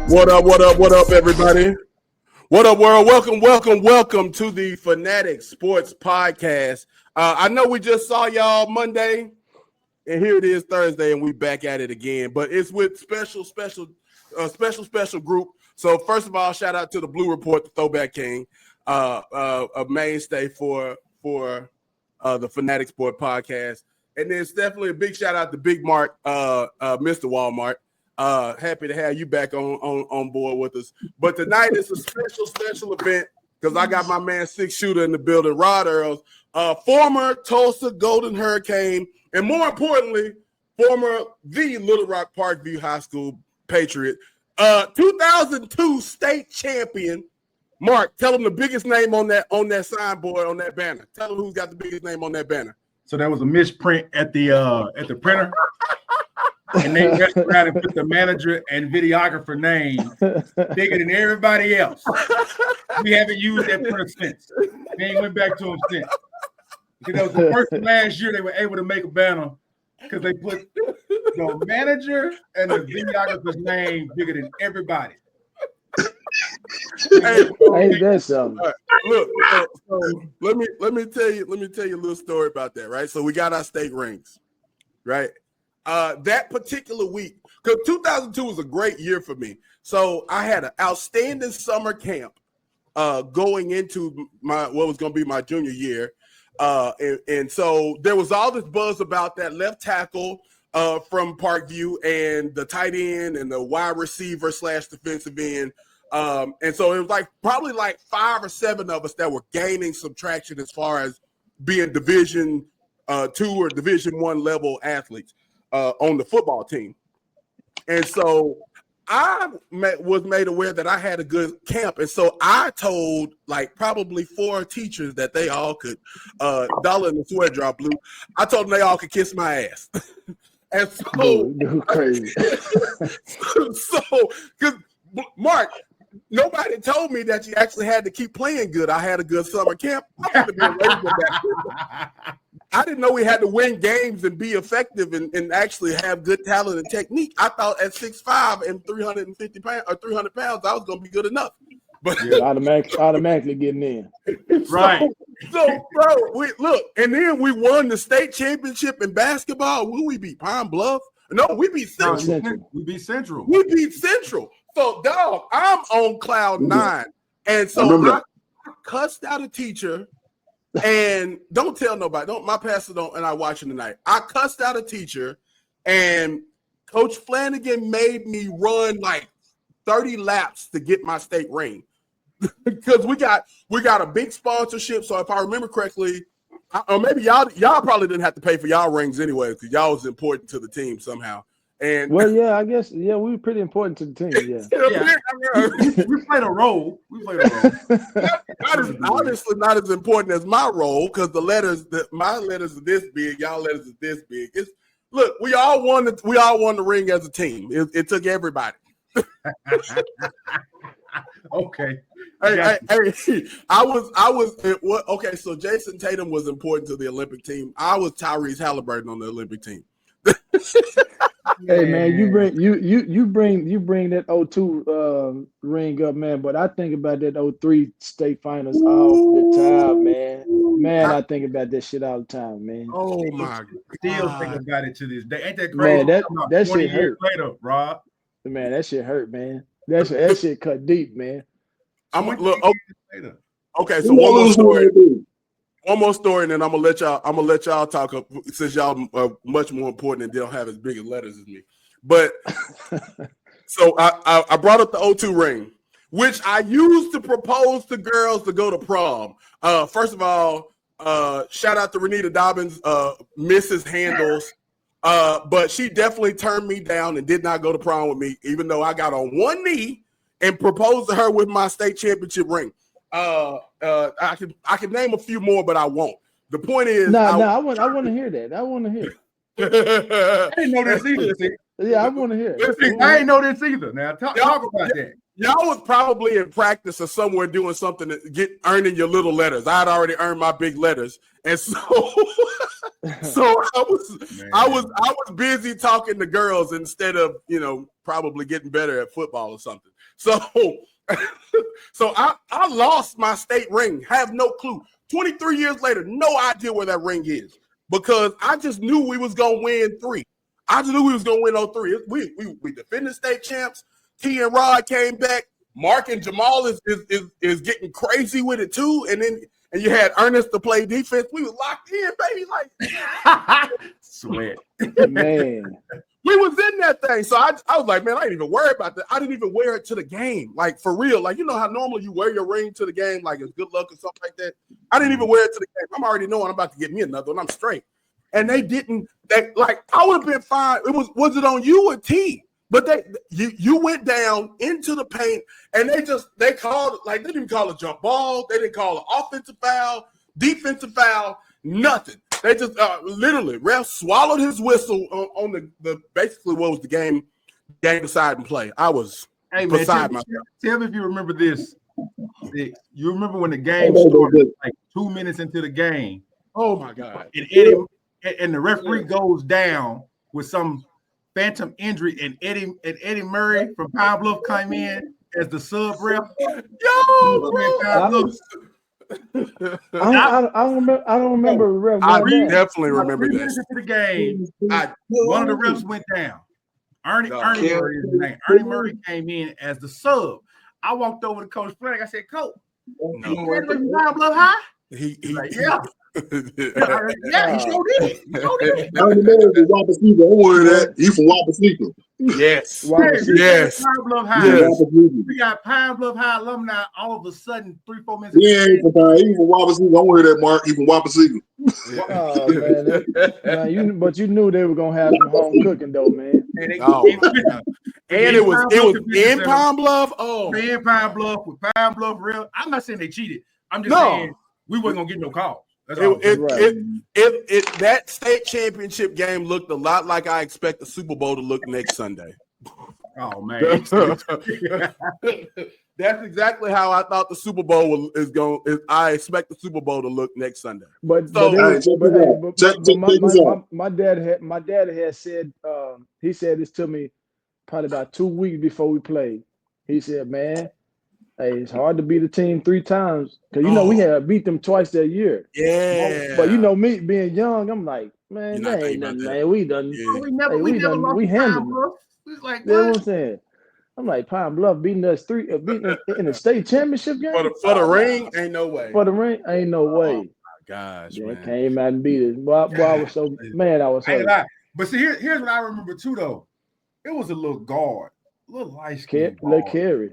What up, everybody? What up, world? Welcome to the Fanatic Sports Podcast. I know we just saw y'all Monday, and here it is Thursday, and we back at it again. But it's with special group. So first of all, shout out to the Blue Report, the Throwback King, a mainstay for the Fanatic Sport Podcast. And then it's definitely a big shout out to Big Mark, Mr. Walmart. Happy to have you back on board with us. But tonight is a special event because I got my man Six Shooter in the building, Rod Earls, former Tulsa Golden Hurricane, and more importantly, former the Little Rock Parkview High School Patriot, 2002 state champion. Mark, tell them the biggest name on that signboard, on that banner. Tell them who's got the biggest name on that banner. So that was a misprint at the printer. And they messed around and put the manager and videographer name bigger than everybody else. We haven't used that printer since. They ain't went back to them since. Because that was the first and last year they were able to make a banner because they put the manager and the videographer's name bigger than everybody. Hey, that's something. Look, so let me tell you a little story about that, right? So we got our state rings, right? That particular week, because 2002 was a great year for me. So I had an outstanding summer camp going into what was going to be my junior year. And so there was all this buzz about that left tackle from Parkview and the tight end and the wide receiver / defensive end. And so it was probably 5 or 7 of us that were gaining some traction as far as being Division 2 or Division 1 level athletes on the football team. And so I was made aware that I had a good camp. And so I told probably 4 teachers that they all could, Dollar in the sweat drop blue, I told them they all could kiss my ass. And so, crazy. so, because Mark, nobody told me that you actually had to keep playing good. I had a good summer camp. I didn't know we had to win games and be effective and actually have good talent and technique. I thought at 6'5" and 350 pounds or 300 pounds, I was going to be good enough. But automatically getting in. Right. So, bro, look, and then we won the state championship in basketball. Who we beat? Pine Bluff? No, we beat Central. We beat Central. So, dog, I'm on cloud 9. And so I cussed out a teacher. And don't tell nobody. My pastor don't, and I watching tonight. I cussed out a teacher, and Coach Flanagan made me run 30 laps to get my state ring because we got a big sponsorship. So if I remember correctly, or maybe y'all probably didn't have to pay for y'all rings anyway because y'all was important to the team somehow. And I guess we were pretty important to the team. We played a role. Honestly, not as important as my role because my letters are this big, y'all letters are this big. Look, we all won the ring as a team. It took everybody. Okay. Hey, I was okay. So Jason Tatum was important to the Olympic team. I was Tyrese Halliburton on the Olympic team. Hey man, you bring that 02 ring up, man. But I think about that 03 state finals all the time, man. I think about that shit all the time, man. Oh my God. Still think about it to this day. Ain't that crazy? Man, that 20 shit years hurt. later, Rob. Man, that shit hurt, man. That shit cut deep, man. Okay, so one more story, and then I'm gonna let y'all talk since y'all are much more important and they don't have as big as letters as me. But so I brought up the O2 ring, which I used to propose to girls to go to prom. First of all, shout out to Renita Dobbins, Mrs. Handles. But she definitely turned me down and did not go to prom with me, even though I got on one knee and proposed to her with my state championship ring. I can name a few more, but I won't. The point is, I want to hear that. I want to hear. I didn't know this either. Yeah, I want to hear. I didn't know this either. Now talk about that. Y'all was probably in practice or somewhere doing something to earning your little letters. I'd already earned my big letters, and so So I was busy talking to girls instead of probably getting better at football or something. So I lost my state ring. Have no clue. 23 years later, no idea where that ring is because I just knew we was gonna win 3. I just knew we was gonna win 03. We defended state champs. T and Rod came back. Mark and Jamal is getting crazy with it too, and you had Ernest to play defense. We was locked in, baby. Like sweat, man. We was in that thing. So I was like, man, I ain't even worried about that. I didn't even wear it to the game. Like for real. Like, you know how normally you wear your ring to the game, like it's good luck or something like that. I didn't even wear it to the game. I'm already knowing I'm about to get me another one. I'm straight. And they didn't. I would have been fine. Was it on you or T? But you went down into the paint and they called, like, they didn't call a jump ball. They didn't call an offensive foul, defensive foul, nothing. They just literally, ref swallowed his whistle on the basically what was the game deciding play. I was beside myself. Tell me if you remember this. You remember when the game started, like 2 minutes into the game. Oh my God! And the referee goes down with some phantom injury, and Eddie Murray from Pine Bluff came in as the sub ref. Yo, bro. I don't remember the ref. I definitely remember that. Into the game, one of the refs went down. Ernie Murray is his name. Ernie Murray came in as the sub. I walked over to Coach Frank. I said, "Coach, you graduated from Pine Bluff High?" He like, yeah. Yeah, he sure did. Ernie Murray is Wapasika. Don't worry that. He from Wapasika. Yes. Yes. Pine Bluff High. Yes. We got Pine Bluff High alumni all of a sudden 3-4 minutes. Yeah, he from Wapasika. Don't worry that, Mark. He from Wapasika. Oh man, but you knew they were gonna have some home cooking though, man. And it was in Pine Bluff. Oh, in Pine Bluff with Pine Bluff real. I'm not saying they cheated. I'm just saying we weren't gonna get no calls. That state championship game looked a lot like I expect the Super Bowl to look next Sunday. Oh man, that's exactly how I thought the Super Bowl is going. I expect the Super Bowl to look next Sunday. My dad had said he said this to me probably about 2 weeks before we played. He said, "Man, hey, it's hard to beat a team 3 times because we had beat them twice that year." Yeah, but me being young, I'm like, man, that ain't nothing, man. We done. Yeah. We handled it. Like, you know what I'm saying? I'm like, Pine Bluff beating us beating us in the state championship game for the ring, ain't no way. For the ring, ain't no way. Oh my gosh, man. Came out and beat us. Boy, I was so man, I was hurt. But see, here's what I remember too, though. It was a little guard, a little light-skinned guard. Carry.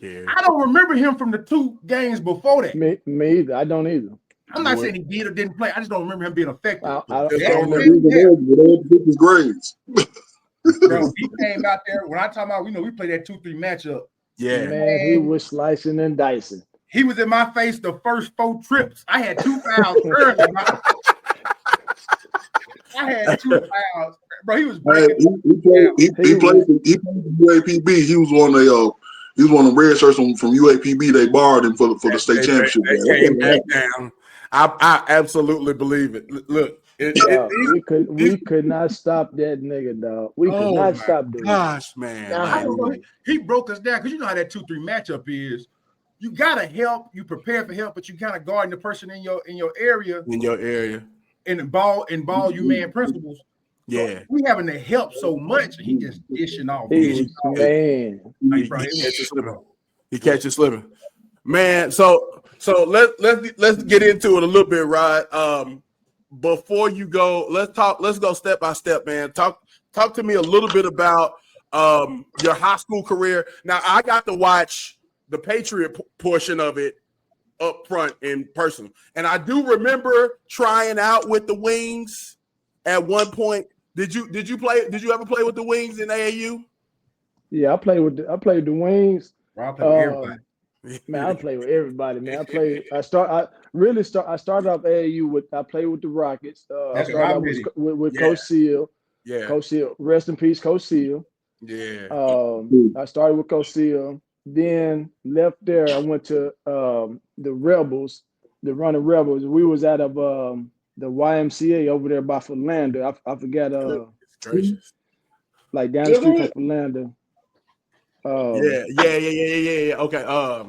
I don't remember him from the 2 games before that. Me either. I don't either. I'm not saying he did or didn't play. I just don't remember him being effective. I don't remember his grades. Bro, he came out there. When I talk about, we played that 2-3 matchup. Yeah, man, he was slicing and dicing. He was in my face the first 4 trips. I had 2 fouls early. I had 2 fouls, bro. He was breaking. He played for UAPB. He was one of the red shirts from UAPB. They borrowed him for the state championship. They came back down. I absolutely believe it. Look. We could not stop that nigga, dog. We could not stop doing gosh, man. He broke us down because you know how that 2-3 matchup is. You gotta help, you prepare for help, but you kind of guarding the person in your area. And the ball you man principles. Yeah. So we having to help so much, and he just dishing off. Man. He catches slipping. Man, so let's get into it a little bit, Rod. Before you go, let's go step by step, man. Talk to me a little bit about your high school career. Now, I got to watch the Patriot portion of it up front in person. And I do remember trying out with the Wings at one point. Did you ever play with the Wings in AAU? Yeah, I played with the Wings. I played with everybody. Man, I play with everybody, man. I started off AAU I played with the Rockets. I started off with Coach Seal. Yeah. Coach Seal. Rest in peace, Coach Seal. Yeah. I started with Coach Seal. Then left there. I went to the Rebels, the Running Rebels. We was out of the YMCA over there by Philander. I forgot. It's gracious. Like down the street from Philander. Yeah. Okay. I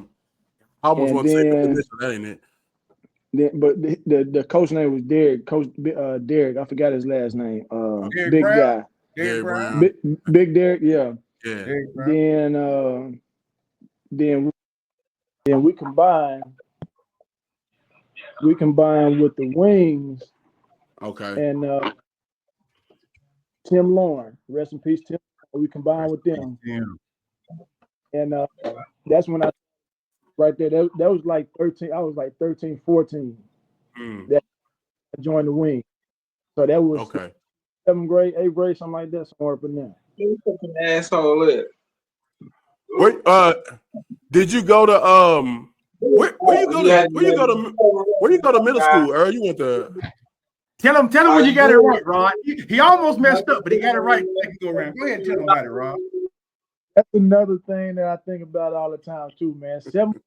almost want to say that ain't it. But the coach name was Derek. Coach Derek. I forgot his last name. Big Brown? guy. Derek Brown. Big Derek. Yeah. Yeah. Then we combined with the Wings. Okay. And Tim Lauren, rest in peace, Tim. We combined with them. Yeah. And that's when I right there. That was like 13. I was like 13, 14. That I joined the Wing. So that was okay. 7th grade, 8th grade, something like that, somewhere up in there. You fucking asshole it. Wait, did you go to where you go to middle school? Or you went to Tell him when you got it right, Rod. He almost messed up, but he got it right. Go around. Go ahead and tell him about it, Rod. That's another thing that I think about all the time too, man. 7th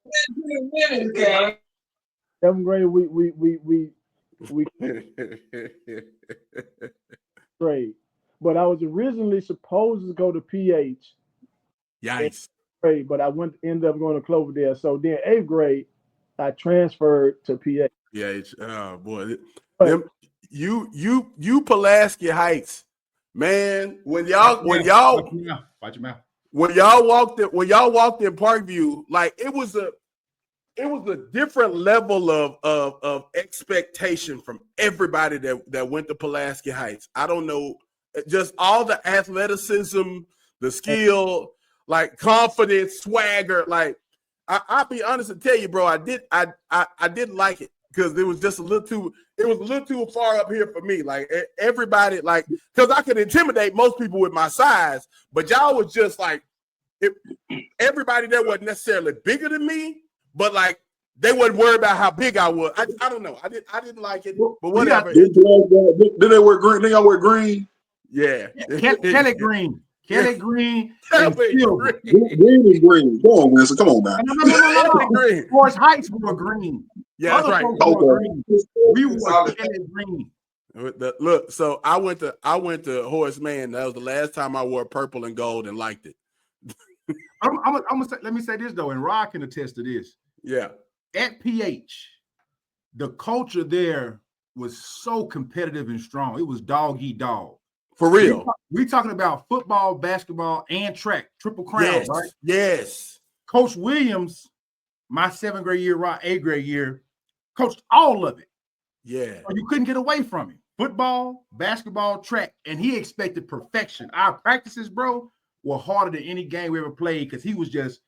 grade, we grade. But I was originally supposed to go to PH. Yikes. Grade, but I ended up going to Cloverdale. So then 8th grade, I transferred to PH. PH. Oh boy. You Pulaski Heights, man. When y'all watch your mouth. When y'all walked in Parkview, like it was a different level of expectation from everybody that went to Pulaski Heights. I don't know, just all the athleticism, the skill, like confidence, swagger. Like I'll be honest and tell you, bro, I didn't like it because it was just a little too far up here for me. Like everybody, like, because I could intimidate most people with my size, but y'all was just like everybody there wasn't necessarily bigger than me, but like they wasn't worried about how big I was. I don't know. I didn't like it, but whatever. Did they wear green? They all wear green. Yeah. Kelly Green. Kelly Green. Kelly Green. Green is green. Come on, man. So come on, man. No. Green. Forest Heights were green. Yeah, that's right. Okay. We were Kelly Green. Look, so I went to Horace Mann. That was the last time I wore purple and gold and liked it. I'm gonna say, let me say this though, and Rod can attest to this. Yeah. At PH, the culture there was so competitive and strong. It was dog eat dog. For real. We talking about football, basketball, and track, triple crown, yes, right? Yes. Coach Williams, my 7th grade year, Rod 8th grade year, coached all of it. Yeah. So you couldn't get away from him. Football, basketball, track, and he expected perfection. Our practices, bro, were harder than any game we ever played because he was just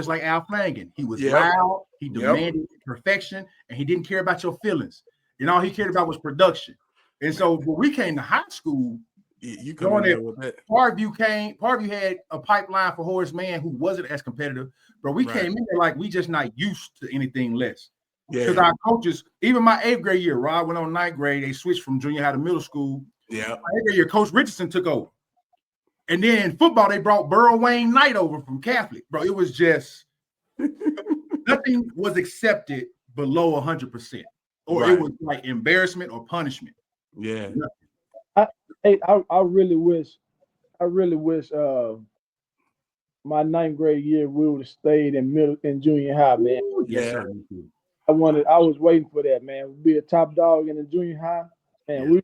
like Al Flanagan. He was loud, he demanded perfection, and he didn't care about your feelings. And all he cared about was production. And so when we came to high school, you going there with that. Parkview had a pipeline for Horace Mann who wasn't as competitive, but we came in there like we just not used to anything less. Because our coaches, even my 8th grade year, Rod went on 9th grade, they switched from junior high to middle school. Yeah. My 8th grade year, Coach Richardson took over. And then in football, they brought Burrow Wayne Knight over from Catholic. Bro, it was just nothing was accepted below 100%. Or it was like embarrassment or punishment. Yeah. I really wish my 9th grade year we would have stayed in junior high, man. Yeah. I was waiting for that, man. We'd be a top dog in the junior high, and we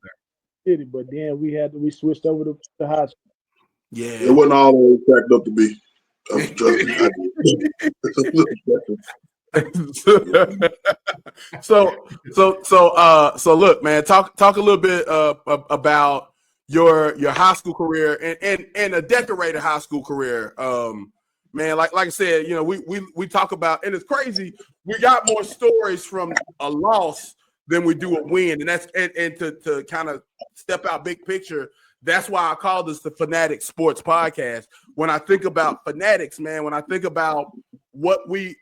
did it, but then we switched over to high school. Yeah. It wasn't all the way cracked up to be. So look, man, talk a little bit about your high school career and a decorated high school career. Man, like I said, you know, we talk about, and it's crazy, we got more stories from a loss than we do a win. And that's and to kind of step out big picture. That's why I call this the Fanatic Sports Podcast. When I think about Fanatics, man, when I think about what the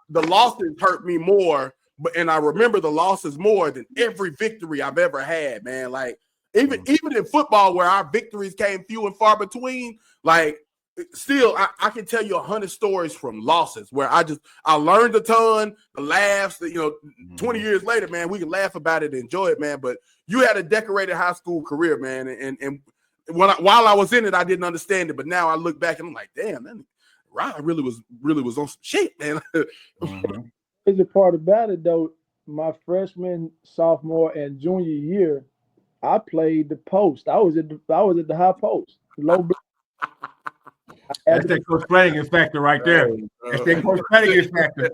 losses hurt me more, and I remember the losses more than every victory I've ever had, man. Like even in football, where our victories came few and far between, like still, I can tell you 100 stories from losses where I learned a ton, the laughs, 20 years later, man, we can laugh about it and enjoy it, man. But you had a decorated high school career, man. And while I was in it, I didn't understand it. But now I look back and I'm like, damn, man, Rod really was on some shit, man. The part about it, though, my freshman, sophomore, and junior year, I played the post. I was at the high post, low. That's that Coach Flanagan factor right there. That's that Coach Flanagan factor.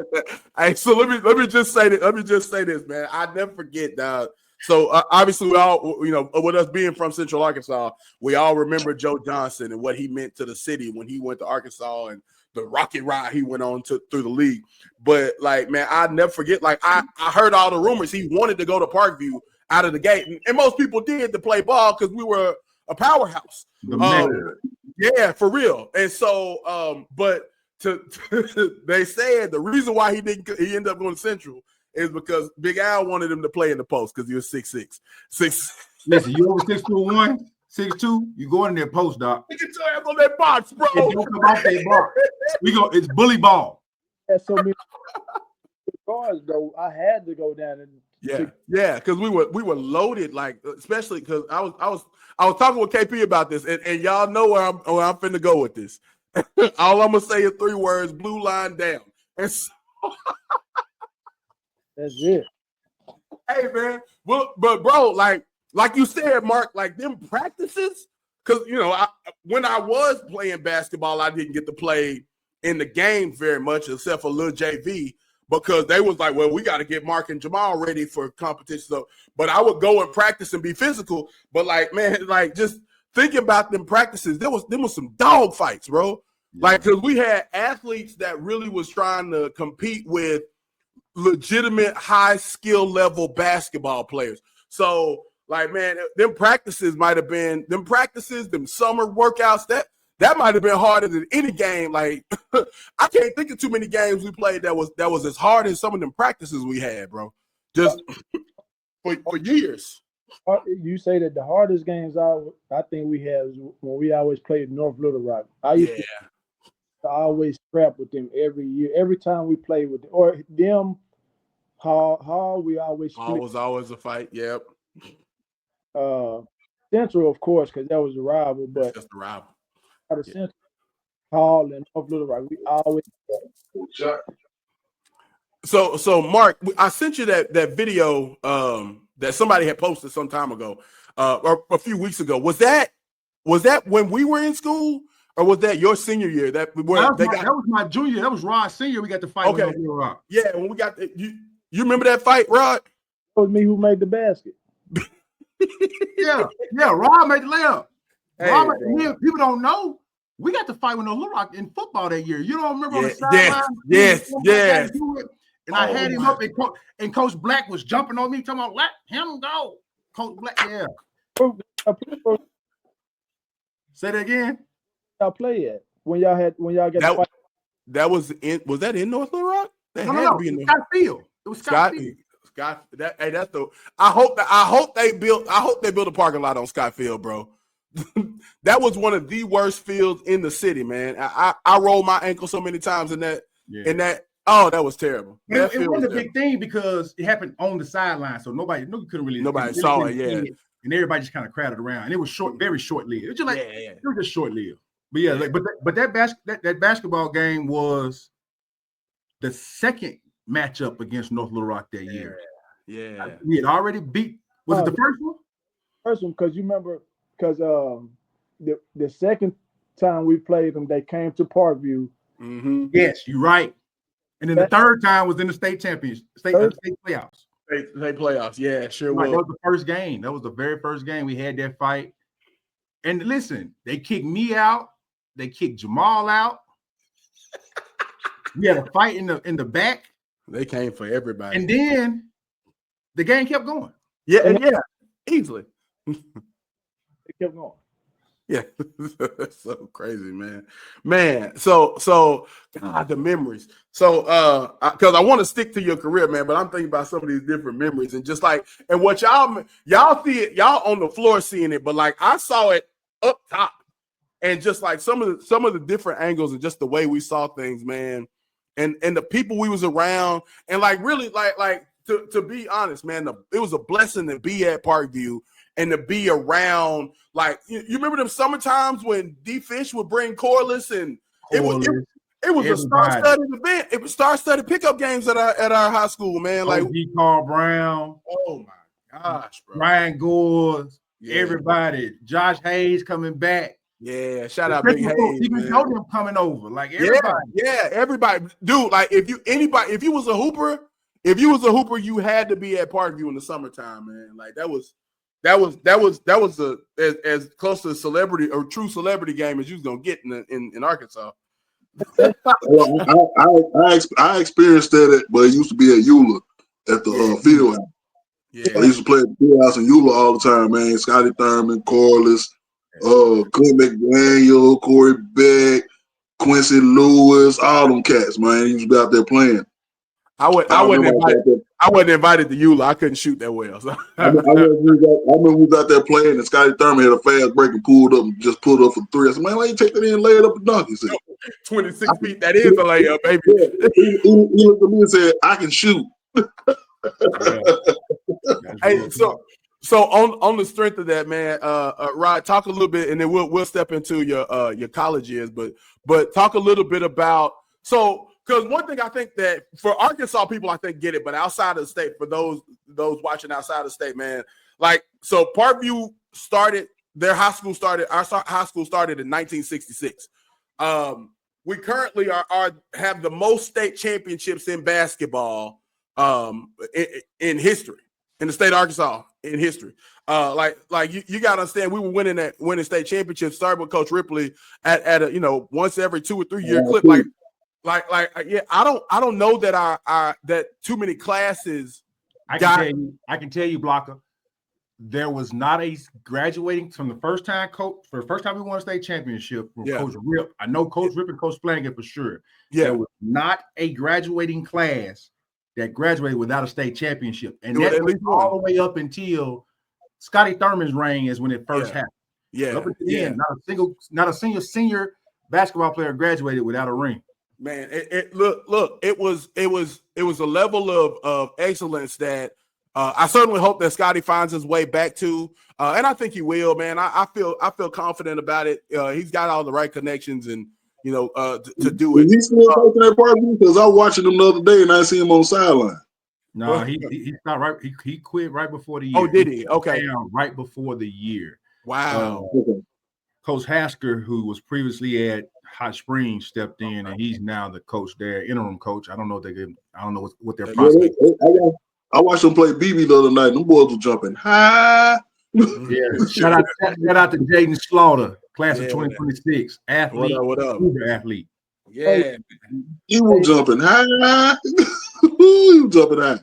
Hey, so let me just say this. Let me just say this, man. I never forget, dog. So obviously, we all, with us being from Central Arkansas, we all remember Joe Johnson and what he meant to the city when he went to Arkansas and the rocket ride he went on through the league. But like, man, I never forget. Like, I heard all the rumors he wanted to go to Parkview out of the gate, and most people did to play ball because we were a powerhouse. Yeah, for real. And so, but they said the reason why he ended up going to Central is because Big Al wanted him to play in the post because he was 6'6". Listen, you over 6'1", 6'2", you go in there post, doc. You can tell him on that box, bro. Don't come off that box. It's bully ball. That's so many guards, though. I had to go down and because we were loaded, like, especially because I was talking with KP about this, and y'all know where I'm finna go with this. All I'm gonna say is 3 words: blue line down. And so, that's it. Hey, man, but bro, like you said, Mark, like them practices, because when I was playing basketball, I didn't get to play in the game very much, except for little JV. Because they was like, well, we got to get Mark and Jamal ready for competition. So, but I would go and practice and be physical. But like, man, like just thinking about them practices, there was some dog fights, bro. Yeah. Like, because we had athletes that really was trying to compete with legitimate high skill level basketball players. So, like, man, them practices might have been them summer workouts that might have been harder than any game. Like, I can't think of too many games we played that was as hard as some of them practices we had, bro. Just for years. You say that the hardest games I think we had was when we always played North Little Rock. I used to always scrap with them every year. Every time we played with them, or them, Hall, we always split. Hall was always a fight. Yep. Central, of course, because that was a rival, but just a rival. Out of Central, Hall, and North Little Rock, we always. So Mark, I sent you that video that somebody had posted some time ago, or a few weeks ago. Was that when we were in school, or was that your senior year? That was my junior year. That was Rod's senior. We got to fight. Okay. Yeah, when we got you remember that fight, Rod? It was me who made the basket. yeah, Rod made the layup. Hey, people don't know. We got to fight with Little Rock in football that year. You don't remember on the sideline? Yes. And I had him up, and Coach Black was jumping on me, talking about, let him go. Coach Black, yeah. Say that again. Y'all play it when y'all got to fight. That was that in North Little Rock? No. Scott Field. It was Scott Field. I hope they built a parking lot on Scott Field, bro. That was one of the worst fields in the city, man. I rolled my ankle so many times in that. Oh, that was terrible. It was a big thing because it happened on the sideline, so nobody saw it. Yeah, and everybody just kind of crowded around, and it was very short lived. It was just like it was just short lived. But yeah, but that basketball game was the second matchup against North Little Rock that year. Yeah, we had already beat. Was it the first one? First one, because you remember. Because the second time we played them, they came to Parkview. Mm-hmm. Yes, you're right. And then the third time was in the state championship, state playoffs. State playoffs, yeah, sure was. That was the first game. That was the very first game we had that fight. And listen, they kicked me out. They kicked Jamal out. We had a fight in the back. They came for everybody. And then the game kept going. Yeah, easily. It kept going. Yeah, that's so crazy, man. So God, the memories. So because I want to stick to your career, man, but I'm thinking about some of these different memories and just like and what y'all see it, y'all on the floor seeing it, but like I saw it up top. and just like some of the different angles and just the way we saw things, man, and the people we was around, and like really like to be honest, man, it was a blessing to be at Parkview and to be around. Like you remember them summer times when D Fish would bring Corliss, and it was a star-studded event. It was star-studded pickup games at our high school, man. Like Carl Brown. Oh my gosh, bro. Ryan Gores, everybody. Josh Hayes coming back. Yeah, shout out Big Hayes. Even know them coming over. Like everybody. Yeah, everybody. Dude, like if you was a hooper, you had to be at Parkview in the summertime, man. Like that was as close to a celebrity or true celebrity game as you was gonna get in Arkansas. Well, I experienced that, but it used to be at Eula at the field house. Yeah. I used to play at the field house in Eula all the time, man. Scotty Thurman, Corliss, Clint McDaniel, Corey Beck, Quincy Lewis, all them cats, man. He used to be out there playing. I wasn't invited to Eula. I couldn't shoot that well. So. I remember we was out there playing, and Scotty Thurman had a fast break and pulled up and just pulled up for three. I said, man, why you take that in and lay it up and dunk? He said, 26 feet, that is a layup, baby. Yeah. He looked at me and said, I can shoot. Hey, so on the strength of that, man, Rod, talk a little bit, and then we'll step into your college years, but talk a little bit about because one thing I think that for Arkansas people, I think get it, but outside of the state, for those watching outside of the state, man, like so Parkview started our high school started in 1966. We currently have the most state championships in basketball in history, in the state of Arkansas in history. Like you gotta understand, we were winning state championships, started with Coach Ripley at a once every 2 or 3 year clip. I don't know that that too many classes. I can tell you, Blocker, there was not a graduating from the first time we won a state championship from Coach Rip. I know Coach Rip and Coach Flanagan for sure. Yeah. There was not a graduating class that graduated without a state championship. And that went all the way up until Scotty Thurman's reign is when it first happened. Yeah. Up until the end, not a senior basketball player graduated without a ring. Man, it was a level of excellence that I certainly hope that Scotty finds his way back to, and I think he will, man. I feel confident about it. He's got all the right connections, and to do it. He's still coaching at Parkview because I was watching him the other day and I see him on the sideline. No, he's not right. He quit right before the year. Oh, did he? Okay, right before the year. Wow. Coach Hasker, who was previously at Hot Springs, stepped in, and he's now the coach there, interim coach. I don't know what their prospect. I watched them play BB the other night. Them boys were jumping high. Yeah, shout out to Jaden Slaughter, class of 2026, athlete, what up? Uber athlete. Yeah, he was jumping high. He was jumping high.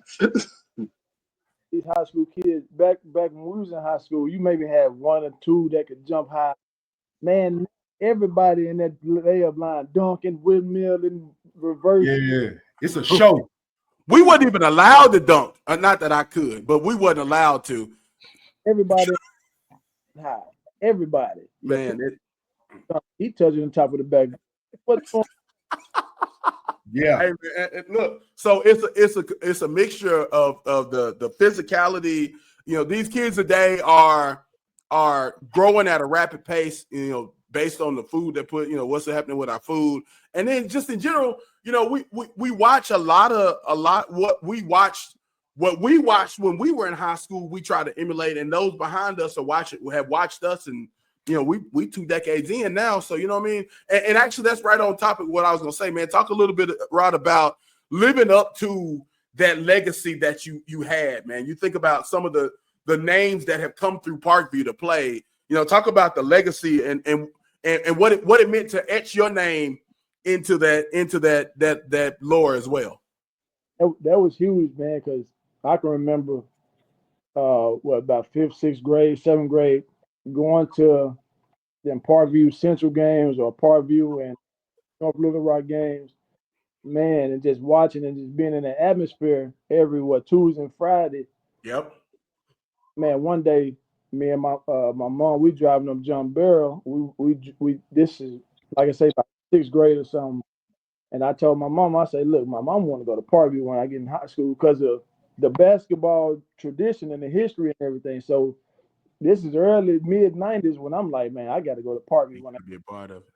These high school kids, back when we was in high school, you maybe had one or two that could jump high. Man, everybody in that layup line dunking, windmill, and reverse. Yeah, it's a show. We wasn't even allowed to dunk. Not that I could, but we wasn't allowed to. Everybody high. Everybody. Man, he touching the top of the back. What's going on? Yeah. Hey, man, look, so it's a mixture of the physicality. These kids today are growing at a rapid pace, based on the food they put, what's happening with our food. And then just in general, we watch a lot what we watched when we were in high school, we try to emulate, and those behind us have watched us, and we 2 decades in now. So you know what I mean? And actually that's right on topic of what I was gonna say, man. Talk a little bit, Rod, about living up to that legacy that you had, man. You think about some of the names that have come through Parkview to play, talk about the legacy and what it meant to etch your name into that lore as well. That was huge, man, because I can remember about 5th, 6th grade, 7th grade, going to them Parkview Central games or Parkview and North Little Rock games, man, and just watching and just being in the atmosphere every Tuesday and Friday. Yep. Man, one day me and my mom, we driving up John Barrel. We this is like I say, like 6th grade or something. And I told my mom, I said, look, my mom want to go to Parkview when I get in high school because of the basketball tradition and the history and everything. So this is early mid-90s when I'm like, man, I got to go to Parkview when I be a part of it.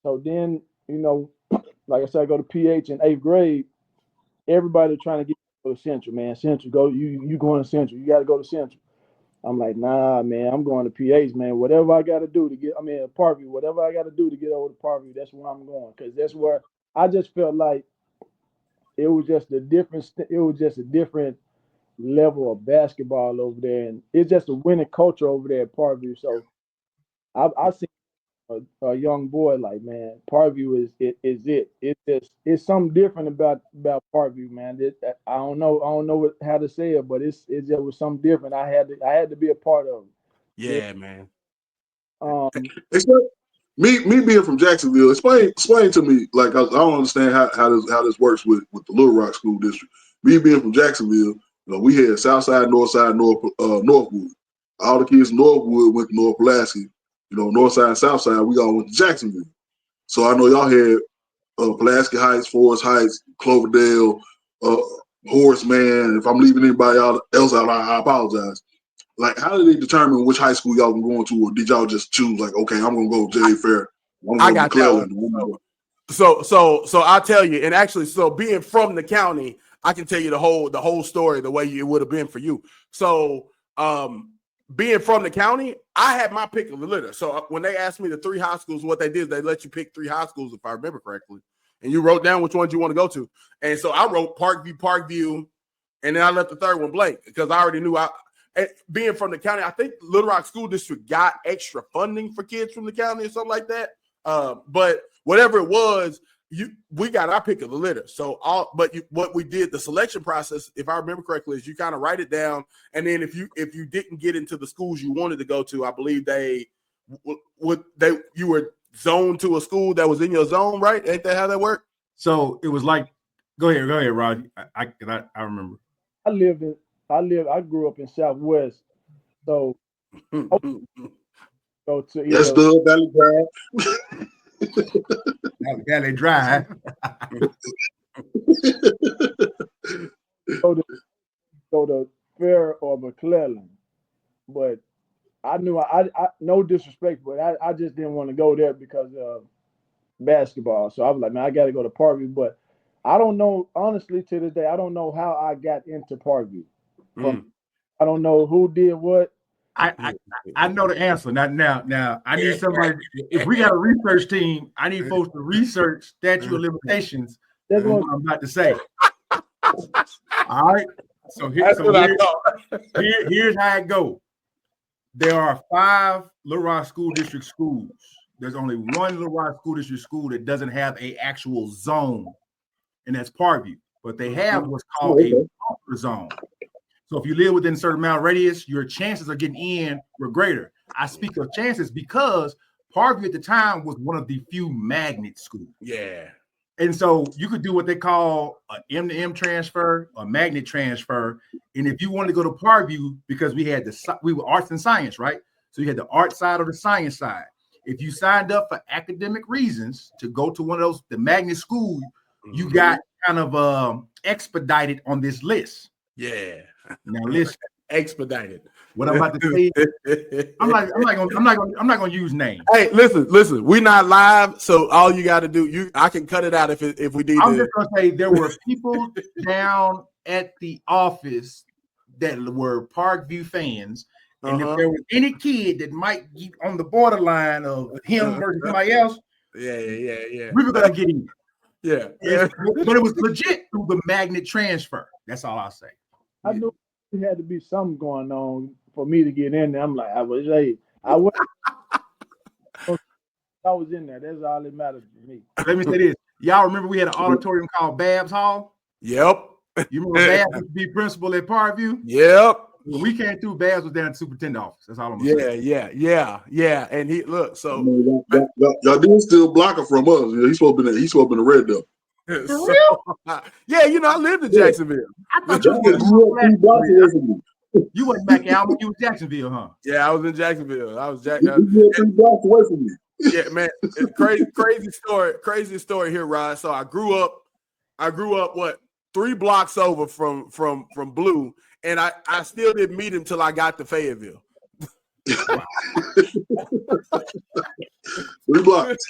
So then, like I said, I go to PH in 8th grade. Everybody trying to get to go to Central, man. Central, go. You going to Central? You got to go to Central. I'm like, nah, man. I'm going to PH, man. Whatever I got to do to get, Parkview. Whatever I got to do to get over to Parkview, that's where I'm going because that's where I just felt like it was just a different. It was just a different level of basketball over there, and it's just a winning culture over there at Parkview. So I seen a young boy like, man, Parkview is it. It's something different about Parkview, man. I don't know how to say it, but it just was something different. I had to be a part of it. Yeah, man. Me being from Jacksonville, explain to me, like I don't understand how this works with the Little Rock School District. Me being from Jacksonville, we had Southside, Northside, Northwood. All the kids in Northwood went to North Pulaski. Northside and Southside, we all went to Jacksonville. So I know y'all had Pulaski Heights, Forest Heights, Cloverdale, Horace Mann. If I'm leaving anybody else out, I apologize. Like, how did they determine which high school y'all were going to, or did y'all just choose like, okay, I'm gonna go J.A. Fair, I got that. So I'll tell you, and actually, so being from the county, I can tell you the whole story the way it would have been for you. So being from the county, I had my pick of the litter. So when they asked me the 3 high schools, what they did, they let you pick 3 high schools, if I remember correctly, and you wrote down which ones you want to go to. And so I wrote Parkview, and then I left the 3rd one blank because I already knew being from the county, I think Little Rock School District got extra funding for kids from the county or something like that. But whatever it was, we got our pick of the litter. So what we did, the selection process, if I remember correctly, is you kind of write it down, and then if you didn't get into the schools you wanted to go to, I believe you were zoned to a school that was in your zone, right? Ain't that how that worked? So it was like, go ahead, Rod. I remember. I grew up in Southwest, so go to Yes, the Valley Drive. Valley Drive. go to Fair or McClellan, but I knew I no disrespect, but I just didn't want to go there because of basketball. So I was like, man, I got to go to Parkview, but I don't know, honestly, to this day, I don't know how I got into Parkview. I don't know who did what. I know the answer. Now I need somebody. If we got a research team, I need folks to research statute of limitations. That's what I'm about to say. All right. So here's how it goes. There are 5 Little Rock School District schools. There's only one Little Rock School District school that doesn't have an actual zone, and that's Parkview. But they have what's called a buffer zone. So if you live within a certain amount of radius, your chances of getting in were greater. I speak of chances because Parkview at the time was one of the few magnet schools. Yeah. And so you could do what they call an M to M transfer, a magnet transfer. And if you wanted to go to Parkview, because we were arts and science, right? So you had the art side or the science side. If you signed up for academic reasons to go to one of those, the magnet schools, you got kind of expedited on this list. Yeah. Now listen, expedited. What I'm about to say, I'm not gonna use names. Hey, listen. We're not live, so all you got to do, I can cut it out if we need. I'm just gonna say there were people down at the office that were Parkview fans, and if there was any kid that might be on the borderline of him versus somebody else, yeah, we were gonna get in. Yeah. But it was legit through the magnet transfer. That's all I'll say. I knew there had to be something going on for me to get in there. I'm like, I was in there. That's all that matters to me. Let me say this. Y'all remember we had an auditorium called Babs Hall? Yep. You remember Babs used to be principal at Parkview? Yep. When we came through, Babs was down at the superintendent office. That's all I'm gonna say. Yeah. And he look, so y'all didn't steal blocker from us. He's supposed to be a red devil. So, I lived in Jacksonville. I thought you were You wasn't back out. You was Jacksonville, huh? Yeah, I was in Jacksonville. I was You live 3 blocks away from me. yeah, man. It's crazy story here, Rod. So I grew up what 3 blocks over from Blue, and I still didn't meet him till I got to Fayetteville. 3 blocks.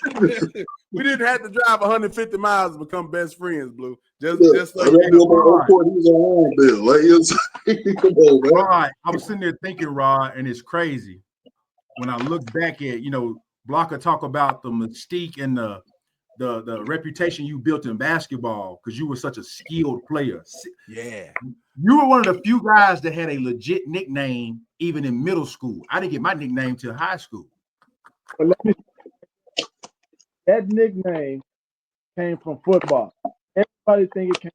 We didn't have to drive 150 miles to become best friends, Blue. Just I like remember my report, he was on Bill. Like, come on, man. Rod, I was sitting there thinking, Rod, and it's crazy. When I look back at, Blocker talk about the mystique and the reputation you built in basketball because you were such a skilled player. Yeah. You were one of the few guys that had a legit nickname even in middle school. I didn't get my nickname till high school. But that nickname came from football. Everybody think it came.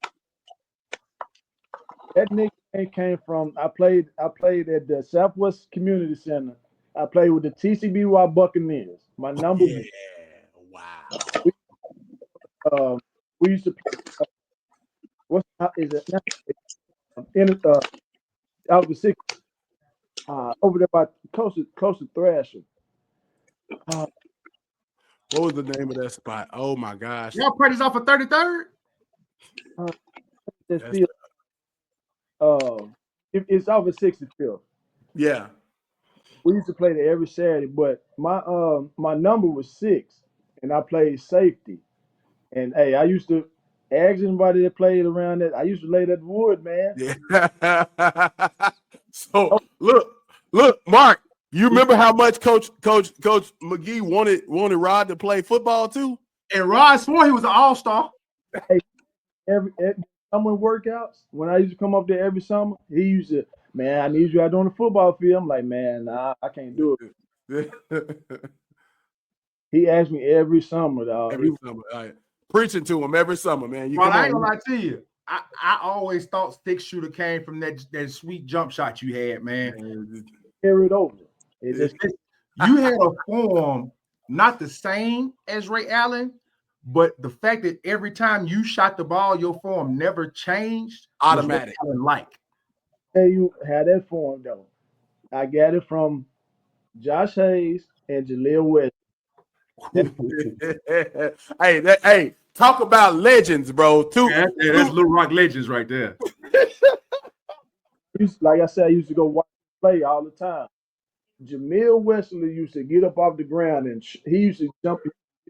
That nickname came from I played at the Southwest Community Center. I played with the TCBY Buccaneers. My number. Yeah. Wow. We used to play. Is it now? Out the 6 over there by close to Thrasher. What was the name of that spot? Oh my gosh. Y'all practice off of 33rd? It's off of 65th. Yeah. We used to play there every Saturday, but my number was 6, and I played safety. And hey, I used to ask anybody that played around that. I used to lay that wood, man. Yeah. So look, Mark. You remember how much Coach McGee wanted Rod to play football too? And Rod swore he was an all-star. Hey, every summer workouts, when I used to come up there every summer, he used to, man, I need you out on the football field. I'm like, man, nah, I can't do it. He asked me every summer, dog. Every summer, preaching to him every summer, man. Well, I ain't gonna lie to you. I always thought stick shooter came from that sweet jump shot you had, man. Carry it over. You had a form not the same as Ray Allen, but the fact that every time you shot the ball, your form never changed. Automatic. Like. Hey, you had that form though. I got it from Josh Hayes and Jaleel West. Hey, talk about legends, bro. Too. Yeah, that's Little Rock legends right there. Like I said, I used to go watch play all the time. Jamil Wesley used to get up off the ground and he used to jump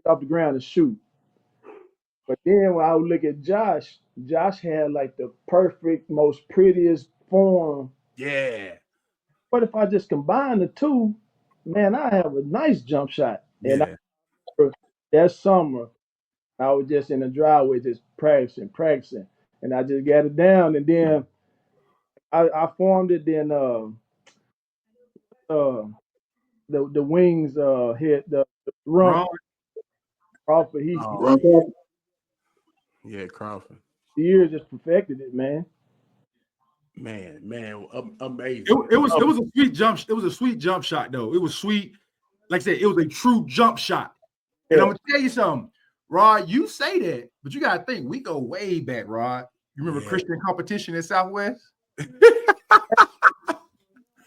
off the ground and shoot. But then when I would look at Josh had like the perfect, most prettiest form. Yeah. But if I just combine the two, man, I have a nice jump shot. And that summer, I was just in the driveway just practicing. And I just got it down. And then I formed it. Then the wings hit the run. Crawford, Crawford. The year just perfected it, man. Man, amazing. It was a sweet jump. It was a sweet jump shot, though. It was sweet. Like I said, it was a true jump shot. And I'm gonna tell you something, Rod. You say that, but you gotta think we go way back, Rod. You remember Christian competition in Southwest?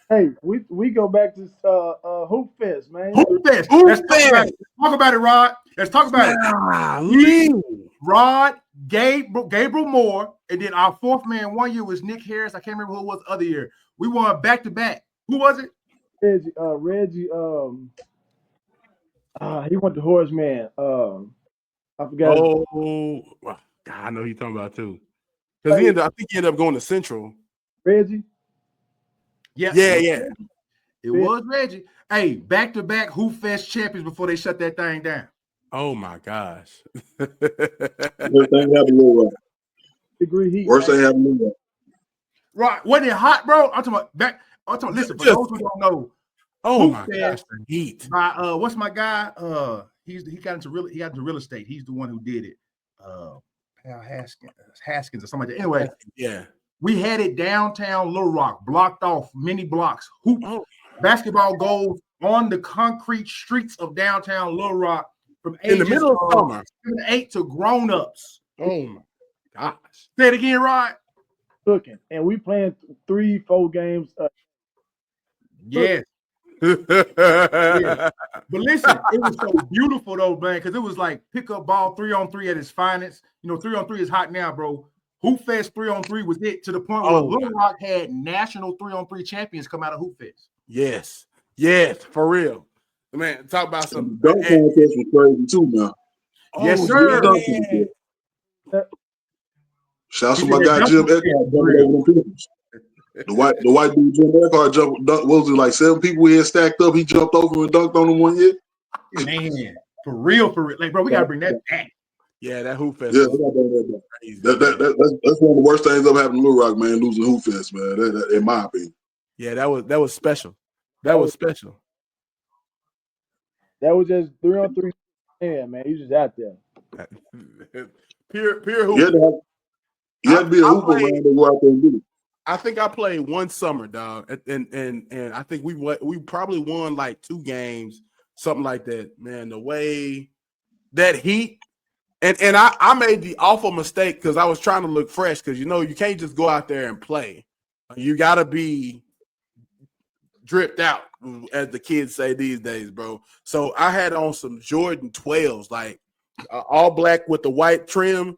Hey, we go back to Hoop Fest, man. Hoop Fest. Let's talk about it, Rod. Let's talk about it. Rod, Gabriel Moore, and then our fourth man one year was Nick Harris. I can't remember who it was the other year. We won back-to-back. Who was it? Reggie. He went to Horace Man. I forgot. Oh, God, I know you're talking about too. Because I think he ended up going to Central. Reggie. Yeah. It was Reggie. Hey, back-to-back Hoop Fest champions before they shut that thing down. Oh my gosh. Everything happened Little Rock. Worst thing happened Little Rock. Right. Wasn't it hot, bro? I'm talking about listen, for those who don't know. Oh my gosh, the heat. By what's my guy? He got into real estate. He's the one who did it. Pal Haskins or something like that. Anyway, yeah. We had it downtown Little Rock, blocked off many blocks. Basketball goals on the concrete streets of downtown Little Rock from ages in the middle of summer, 8 to grown-ups. Oh my gosh. Say it again, Rod. cooking, and we playing 3-4 games. Yes. Yeah. But listen, it was so beautiful though, man, because it was like pickup ball 3-on-3 at its finest. 3-on-3 is hot now, bro. Hoop Fest 3-on-3 was it to the point where Little Rock had national 3-on-3 champions come out of Hoop Fest. Yes, for real. Man, talk about some dunk contest was crazy too, man. Yes, sir. Shout out to my guy Jim Eckhart jumping over them people. The white dude Jim Eckhart jumped. What was it, like 7 people we had stacked up? He jumped over and dunked on them one year. Man, for real. Like, bro, we gotta bring that back. Yeah, that Hoop Fest. Yeah, we gotta bring that back. Crazy, that's one of the worst things ever happened to Little Rock, man. Losing Hoop Fest, man. That, in my opinion. Yeah, that was special. That was special. That was just 3-on-3. Yeah, man, you just out there. Pure hoop. You had to be a hooper man to go out there and do it. I think I played one summer, dog, and I think we probably won like 2 games, something like that. Man, the way that heat, and I made the awful mistake because I was trying to look fresh because you can't just go out there and play. You got to be dripped out, as the kids say these days, bro. So I had on some Jordan 12s, like all black with the white trim.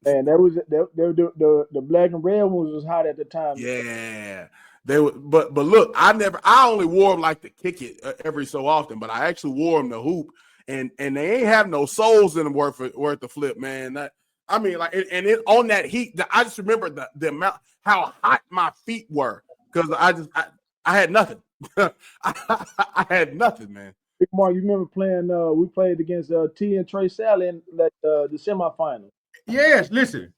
And that was the black and red ones was hot at the time. Yeah, they were. But look, I only wore them like to kick it every so often, but I actually wore them to hoop, and they ain't have no soles in them worth the flip, man. On that heat, I just remember the amount how hot my feet were because I had nothing. I had nothing, man. Big Mark, you remember playing? We played against T and Trey Sally in the semifinal. Yes, listen.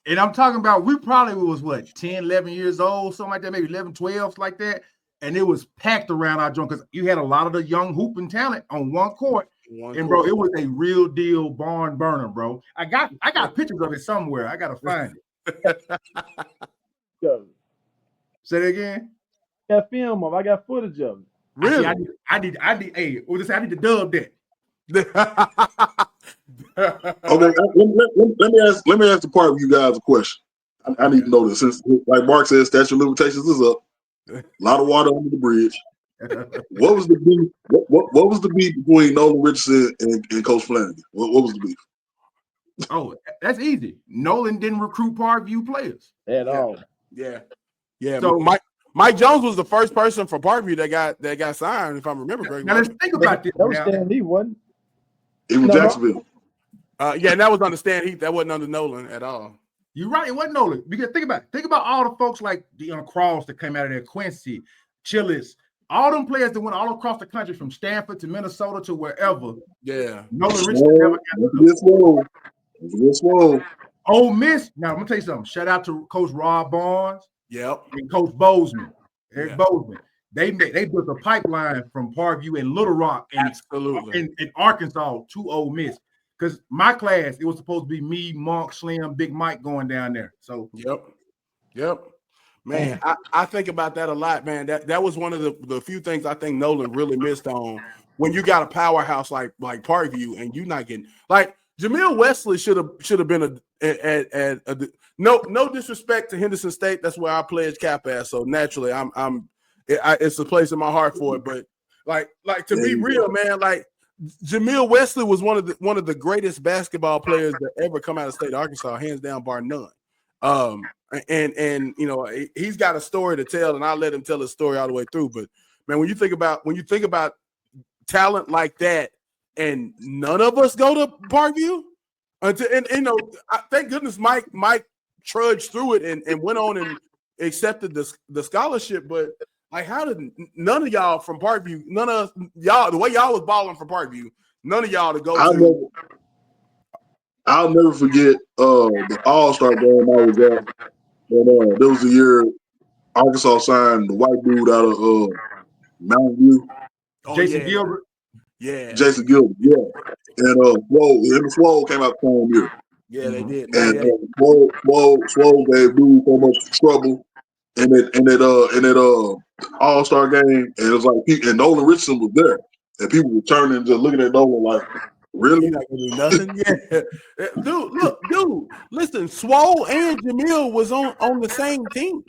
And I'm talking about we probably was 10, 11 years old, something like that, maybe 11, 12, like that. And it was packed around our joint because you had a lot of the young hooping talent on one court. Bro, it was a real deal barn burner, bro. I got pictures of it somewhere. I gotta find it. Say that again. I got film of. I got footage of it. Really? I need. Hey, I need to dub that. Okay, let me ask the part of you guys a question. I need to know this since, like Mark said, statute of limitations is up. A lot of water under the bridge. What was the beef? What was the beef between Nolan Richardson and Coach Flanagan? What was the beef? Oh, that's easy. Nolan didn't recruit Parkview players at all. Yeah. So Mike Jones was the first person from Parkview that got signed, if I remember correctly. Now let's think about this. That was Stan Lee, wasn't it? Was Jacksonville. Yeah, and that was under Stan Heath. That wasn't under Nolan at all. You're right. It wasn't Nolan. Because think about all the folks like Deion Cross that came out of there, Quincy, Chillis, all them players that went all across the country from Stanford to Minnesota to wherever. Yeah. Nolan Richardson never got this one. Ole Miss. Now I'm gonna tell you something. Shout out to Coach Rod Barnes. Yep. And Coach Bozeman. Eric Bozeman. They built a pipeline from Parkview and Little Rock and Arkansas to Ole Miss. Because my class, it was supposed to be me, Monk, Slim, Big Mike going down there. So Yep. Man, I think about that a lot, man. That was one of the few things I think Nolan really missed on when you got a powerhouse like Parkview and you not getting like Jamil Wesley should have been no disrespect to Henderson State. That's where I pledge cap at. So naturally, it's a place in my heart for it. But like to be real, man, like Jamil Wesley was one of the greatest basketball players that ever come out of the state of Arkansas, hands down, bar none. And he's got a story to tell, and I'll let him tell his story all the way through. But man, when you think about talent like that, and none of us go to Parkview, thank goodness Mike trudged through it and went on and accepted the scholarship. But like, how did none of y'all from Parkview, none of y'all, the way y'all was balling from Parkview, none of y'all to go to? I'll never forget the All-Star game I was at. And, there was a year Arkansas signed the white dude out of Mountain View. Jason Gilbert. Yeah. Jason Gilbert, yeah. And Swole came out the same year. Yeah, they did. And Swole gave dude so much trouble in that All-Star game. And it was like, and Nolan Richardson was there. And people were turning and just looking at Nolan like, really? You're not gonna do nothing? Yeah. Dude, listen, Swole and Jamil was on the same team.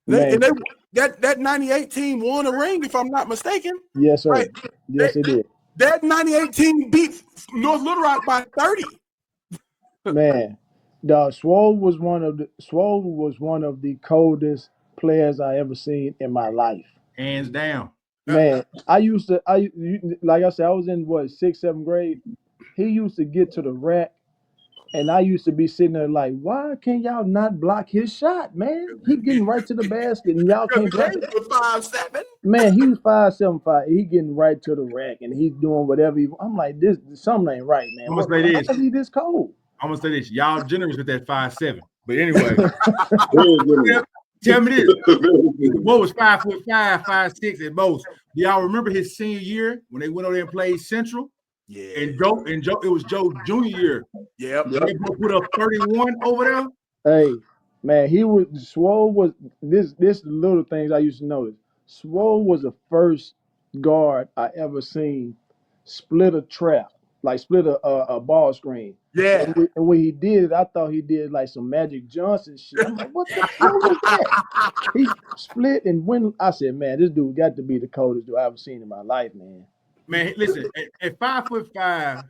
That 98 team won a ring, if I'm not mistaken. Yes, sir. Right? Yes, it did. That 98 team beat North Little Rock by 30. Man, Swole was one of the coldest players I ever seen in my life. Hands down. Man, like I said, I was in what 6th, 7th grade. He used to get to the rack, and I used to be sitting there like, why can't y'all not block his shot, man? He getting right to the basket, and y'all can't block it. 5'7". Man, he was 5'7", 5. He getting right to the rack, and he's doing whatever. I'm like, this something ain't right, man. I'm gonna say this. How is he this cold? I'm gonna say this. Y'all generous with that 5'7". But anyway, tell me this. What was 5'5", 5'6" at most? Do y'all remember his senior year when they went over there and played Central? Yeah. And Joe, it was Joe's junior year. Yep. They put up 31 over there. Hey, man, Swole was this little things I used to notice. Swole was the first guard I ever seen split a trap, like split a ball screen. Yeah. And when he did it, I thought he did like some Magic Johnson shit. I'm like, what the hell was that? He split, and when I said, man, this dude got to be the coldest dude I've ever seen in my life, man. Man, listen, at 5'5",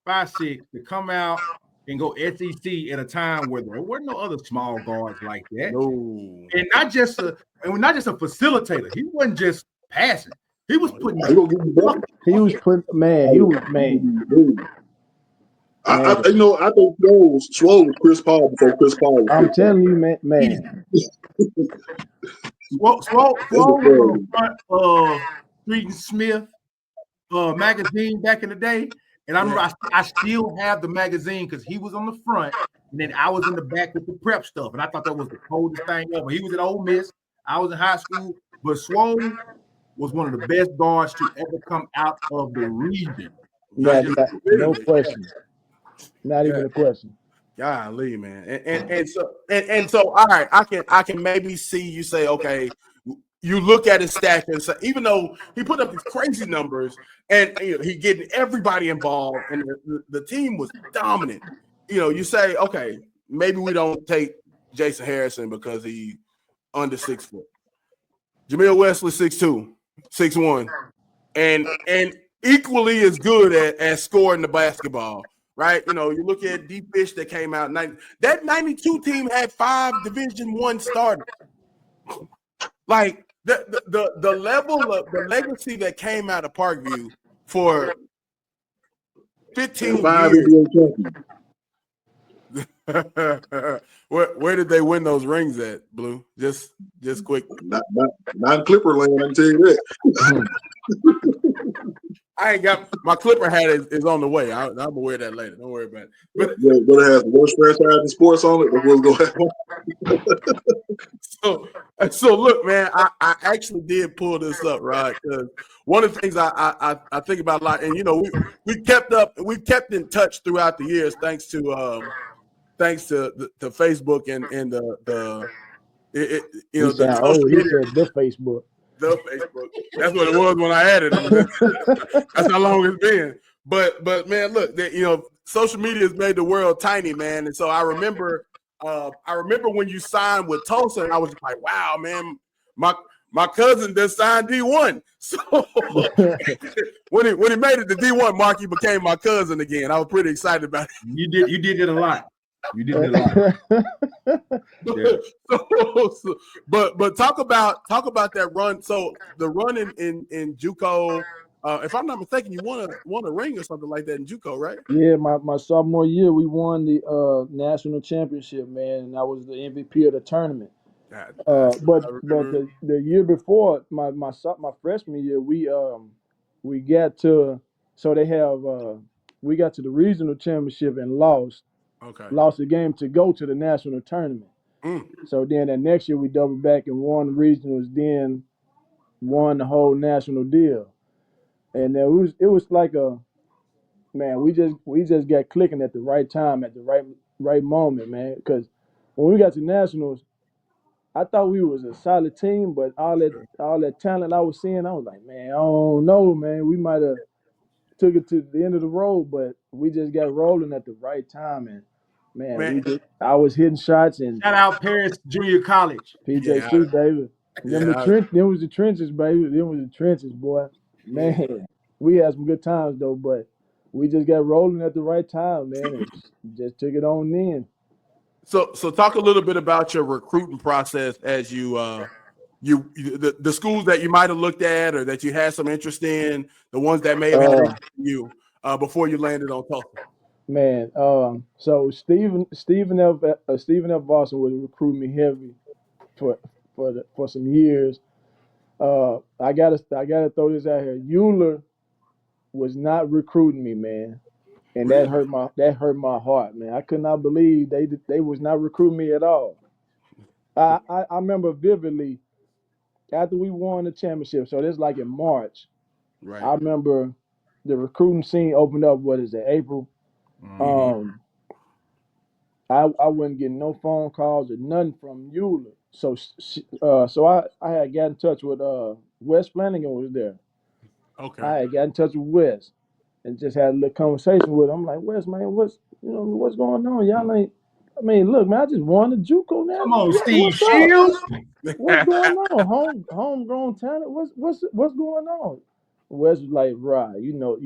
5'6", to come out and go SEC at a time where there were no other small guards like that. No. And not just a facilitator. He wasn't just passing. He was putting. I think Swole was Chris Paul before Chris Paul. I'm telling you, man. Swole was in front of Street and Smith magazine back in the day. And I remember I still have the magazine because he was on the front, and then I was in the back with the prep stuff. And I thought that was the coldest thing ever. He was at Ole Miss. I was in high school. But Swole was one of the best guards to ever come out of the region. No question. Not even a question. Golly, man. And so all right, I can maybe see you say, okay, you look at his stats and say, even though he put up these crazy numbers and he getting everybody involved and the team was dominant, you say, okay, maybe we don't take Jason Harrison because he under 6 foot. Jamil Wesley 6'2", 6'1", and equally as good at scoring the basketball, right? You look at Deep Fish that came out. That 92 team had 5 Division I starters. Like the level of the legacy that came out of Parkview for 15 years. Where did they win those rings at, Blue? Just quick. Not in Clipper land, I can tell you that. I ain't got my Clipper hat is on the way. I'm gonna wear that later. Don't worry about it. But it has the worst franchise in sports on it. We'll go ahead. So look, man, I actually did pull this up, Rod, because one of the things I think about a lot, and we kept in touch throughout the years thanks to Facebook and the Facebook. The Facebook. That's what it was when I added them. That's how long it's been. But man, look, social media has made the world tiny, man. And so I remember when you signed with Tulsa, and I was like, wow, man, my cousin just signed D1. So when he made it to D1, Mark, he became my cousin again. I was pretty excited about it. You did it a lot. You did it a lot. Yeah. But talk about that run. So the run in JUCO, if I'm not mistaken, you won a ring or something like that in JUCO, right? Yeah, my sophomore year, we won the national championship, man, and I was the MVP of the tournament. But the year before, my freshman year, we got to we got to the regional championship and lost. Okay. Lost the game to go to the national tournament. So then that next year we doubled back and won the regionals, then won the whole national deal. And it was like we just got clicking at the right time, at the right moment, man. Because when we got to nationals, I thought we was a solid team, but all that talent I was seeing, I was like, man, I don't know, man. We might have took it to the end of the road, but we just got rolling at the right time, and Man, I was hitting shots and Shout out Paris Junior College. PJ Street, baby. Them was the trenches, baby. Them was the trenches, boy. Man, we had some good times though, but we just got rolling at the right time, man, and just took it on in. So talk a little bit about your recruiting process as the schools that you might have looked at or that you had some interest in, the ones that may have had interest in you before you landed on Tulsa. Man, so Stephen F. Boston was recruiting me heavy for some years. I gotta throw this out here. Euler was not recruiting me, man, and that hurt my heart, man. I could not believe they was not recruiting me at all. I remember vividly after we won the championship. So this like in March. Right. I remember the recruiting scene opened up. What is it, April? Mm-hmm. I wasn't getting no phone calls or nothing from Euler. So I had got in touch with Wes Flanagan was there. Okay. I had got in touch with Wes and just had a little conversation with him. I'm like, Wes, man, what's going on? Y'all ain't. I mean, look, man, I just won the JUCO now. Come on, Steve Shields. What's going on? Homegrown talent. What's going on? Wes was like, Rod, you know,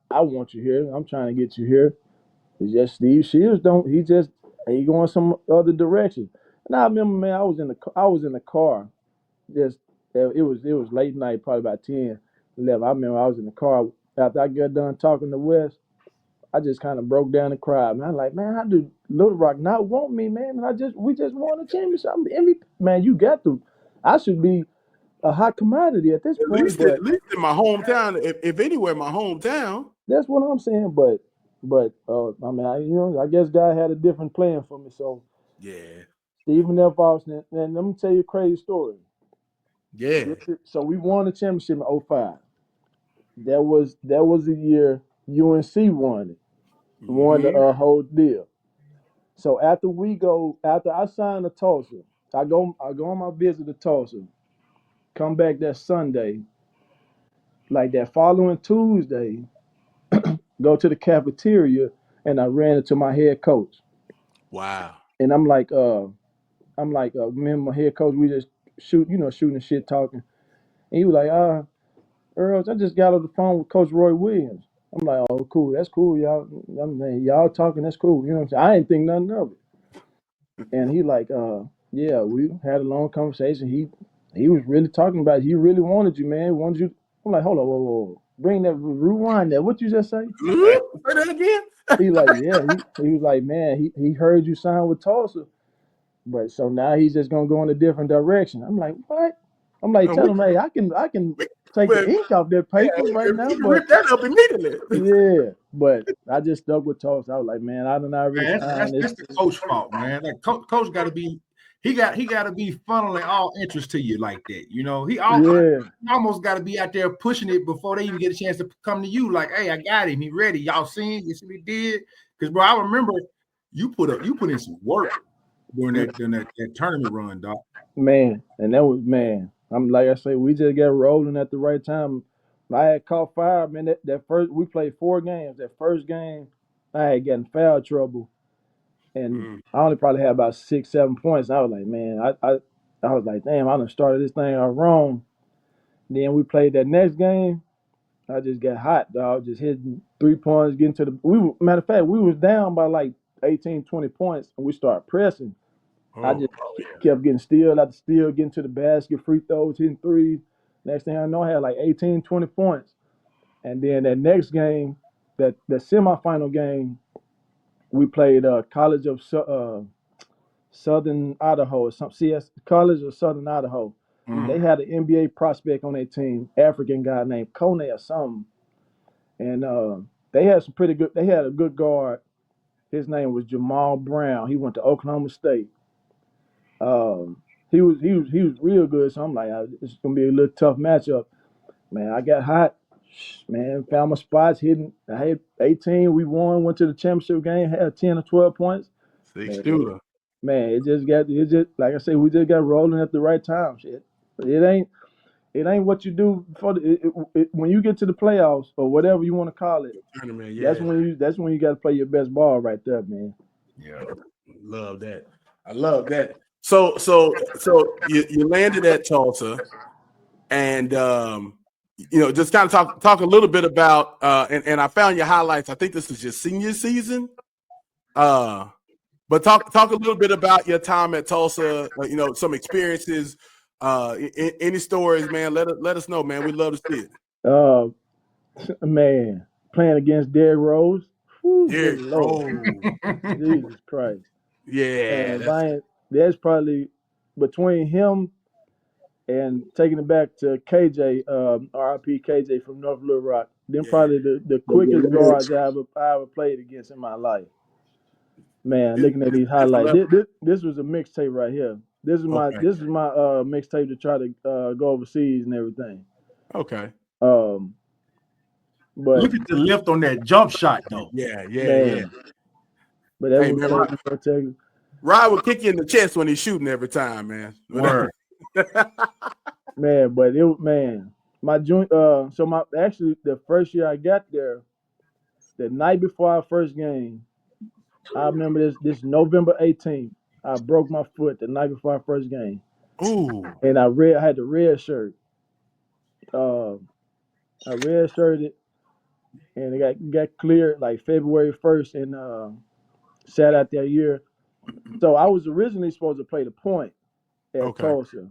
I want you here. I'm trying to get you here. It's just Steve Shields he going some other direction. And I remember, man, I was in the car. Just it was late night, probably about 10, 11. I remember I was in the car after I got done talking to Wes. I just kind of broke down and cried, man. I'm like, man, how do Little Rock not want me, man? And we just won a championship. I'm MVP. Man, you got to. I should be a hot commodity at this point. At least in my hometown, if anywhere, my hometown. That's what I'm saying. But I mean, I guess God had a different plan for me. So yeah, Stephen F. Austin, and let me tell you a crazy story. Yeah. So we won the championship in 05. That was the year UNC won it. Won the whole deal. So after I signed to Tulsa, I go on my visit to Tulsa, come back that Sunday, like that following Tuesday, go to the cafeteria, and I ran into my head coach. Wow. And I'm like, me and my head coach, we just shooting shit, talking. And he was like, Earls, I just got on the phone with Coach Roy Williams. I'm like, oh, cool, that's cool, y'all. Y'all talking, that's cool. You know what I'm saying? I ain't think nothing of it. And he like, yeah, we had a long conversation. He was really talking about it. He really wanted you, man. Wanted you. I'm like, hold on, whoa. Bring that, rewind that. What you just say? Say that again. He like, yeah. He was like, man, he heard you sign with Tulsa, but so now he's just gonna go in a different direction. I'm like, what? I'm like, tell him, hey, I can take the ink off that paper right now. But rip that up immediately. Yeah, but I just stuck with Tulsa. I was like, man, I don't already That's the coach fault, man. Like coach got to be, he got to be funneling all interest to you like that. You know, he almost got to be out there pushing it before they even get a chance to come to you. Like, hey, I got him. He ready. Y'all seen? You see what he did? Because bro, I remember you put in some work during that tournament run, dog. Man, and that was I'm like I say, we just got rolling at the right time. I had caught fire, man. That first, we played 4 games. That first game, I had gotten foul trouble, and I only probably had about 6, 7 points. I was like, man, I was like, damn, I done started this thing out wrong. Then we played that next game. I just got hot, dog. Just hitting 3 points, getting to the. Matter of fact, we was down by like 18, 20 points, and we started pressing. I just kept getting steal after steal, getting to the basket, free throws, hitting threes. Next thing I know, I had like 18, 20 points. And then that next game, the semifinal game, we played College of Southern Idaho or some CS College of Southern Idaho. They had an NBA prospect on their team, African guy named Kone or something. And they had some pretty good. They had a good guard. His name was Jamal Brown. He went to Oklahoma State. He was real good. So I'm like, it's gonna be a little tough matchup. Man, I got hot. Man, found my spots, hitting. I had 18. We won. Went to the championship game. Had 10 or 12 points. Man, it just like I say, we just got rolling at the right time. Shit, it ain't what you do for when you get to the playoffs or whatever you want to call it. That's when you got to play your best ball right there, man. Yeah. Love that. I love that. So you landed at Tulsa, and just kind of talk a little bit about and I found your highlights. I think this is your senior season. But talk a little bit about your time at Tulsa. Some experiences. Any stories, man? Let us know, man. We'd love to see it. Man, playing against Derrick Rose. Whew, good Derrick Lord. Rose. Jesus Christ. Yeah, Man, that's probably between him and taking it back to KJ, RIP KJ from North Little Rock. Then probably the quickest guards I ever played against in my life. Man, looking at these highlights, this was a mixtape right here. This is my mixtape to try to go overseas and everything. Okay. But look at the lift on that jump shot, though. Yeah. But that was Rod will kick you in the chest when he's shooting every time, man. Word. Man, but my joint. Actually the first year I got there, the night before our first game, I remember this November 18th. I broke my foot the night before our first game. Ooh. And I had the red shirt. I red shirted, and it got cleared like February 1st, and sat out that year. So I was originally supposed to play the point at Tulsa,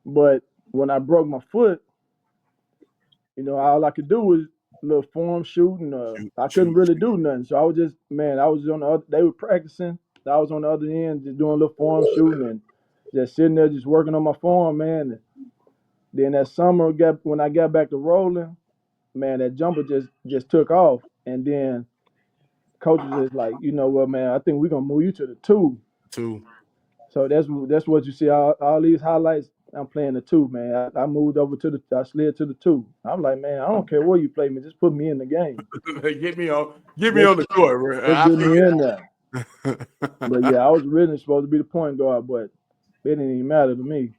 but when I broke my foot, all I could do was a little form shooting. I couldn't really do nothing, so I was just I was on the other. They were practicing. I was on the other end, just doing a little form shooting and just sitting there, just working on my form, man. And then that summer, when I got back to rolling, man, that jumper just took off, and then coach was just like, you know what, man, I think we're gonna move you to the 2. So that's what you see. All these highlights. I'm playing the 2, man. I moved over I slid to the 2. I'm like, man, I don't care where you play me, just put me in the game. Get me on the court. Just get me in there. But yeah, I was originally supposed to be the point guard, but it didn't even matter to me.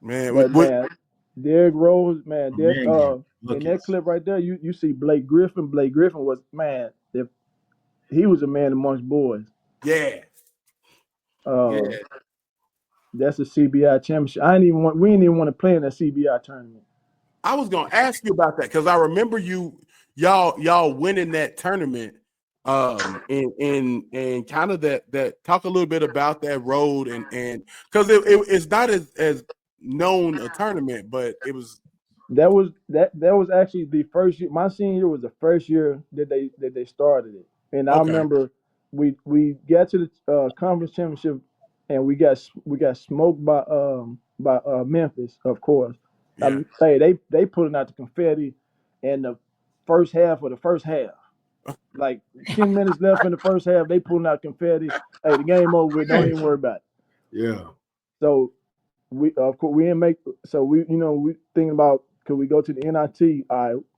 Man, man, Derrick Rose, man, in that clip right there, you see Blake Griffin. Blake Griffin was, man, he was a man amongst boys. Yeah. That's a CBI championship. We didn't even want to play in that CBI tournament. I was gonna ask you about that because I remember y'all winning that tournament. And kind of that talk a little bit about that road and because it's not as known a tournament, but it was. That was actually the first year. My senior year was the first year that they started it, and I remember we got to the conference championship, and we got smoked by Memphis, of course. Yeah. They putting out the confetti in the first half of the first half. Like 10 minutes left in the first half, they pulling out confetti. Hey, the game over with. Don't even worry about it. Yeah. So we of course we didn't make. So we thinking about could we go to the NIT?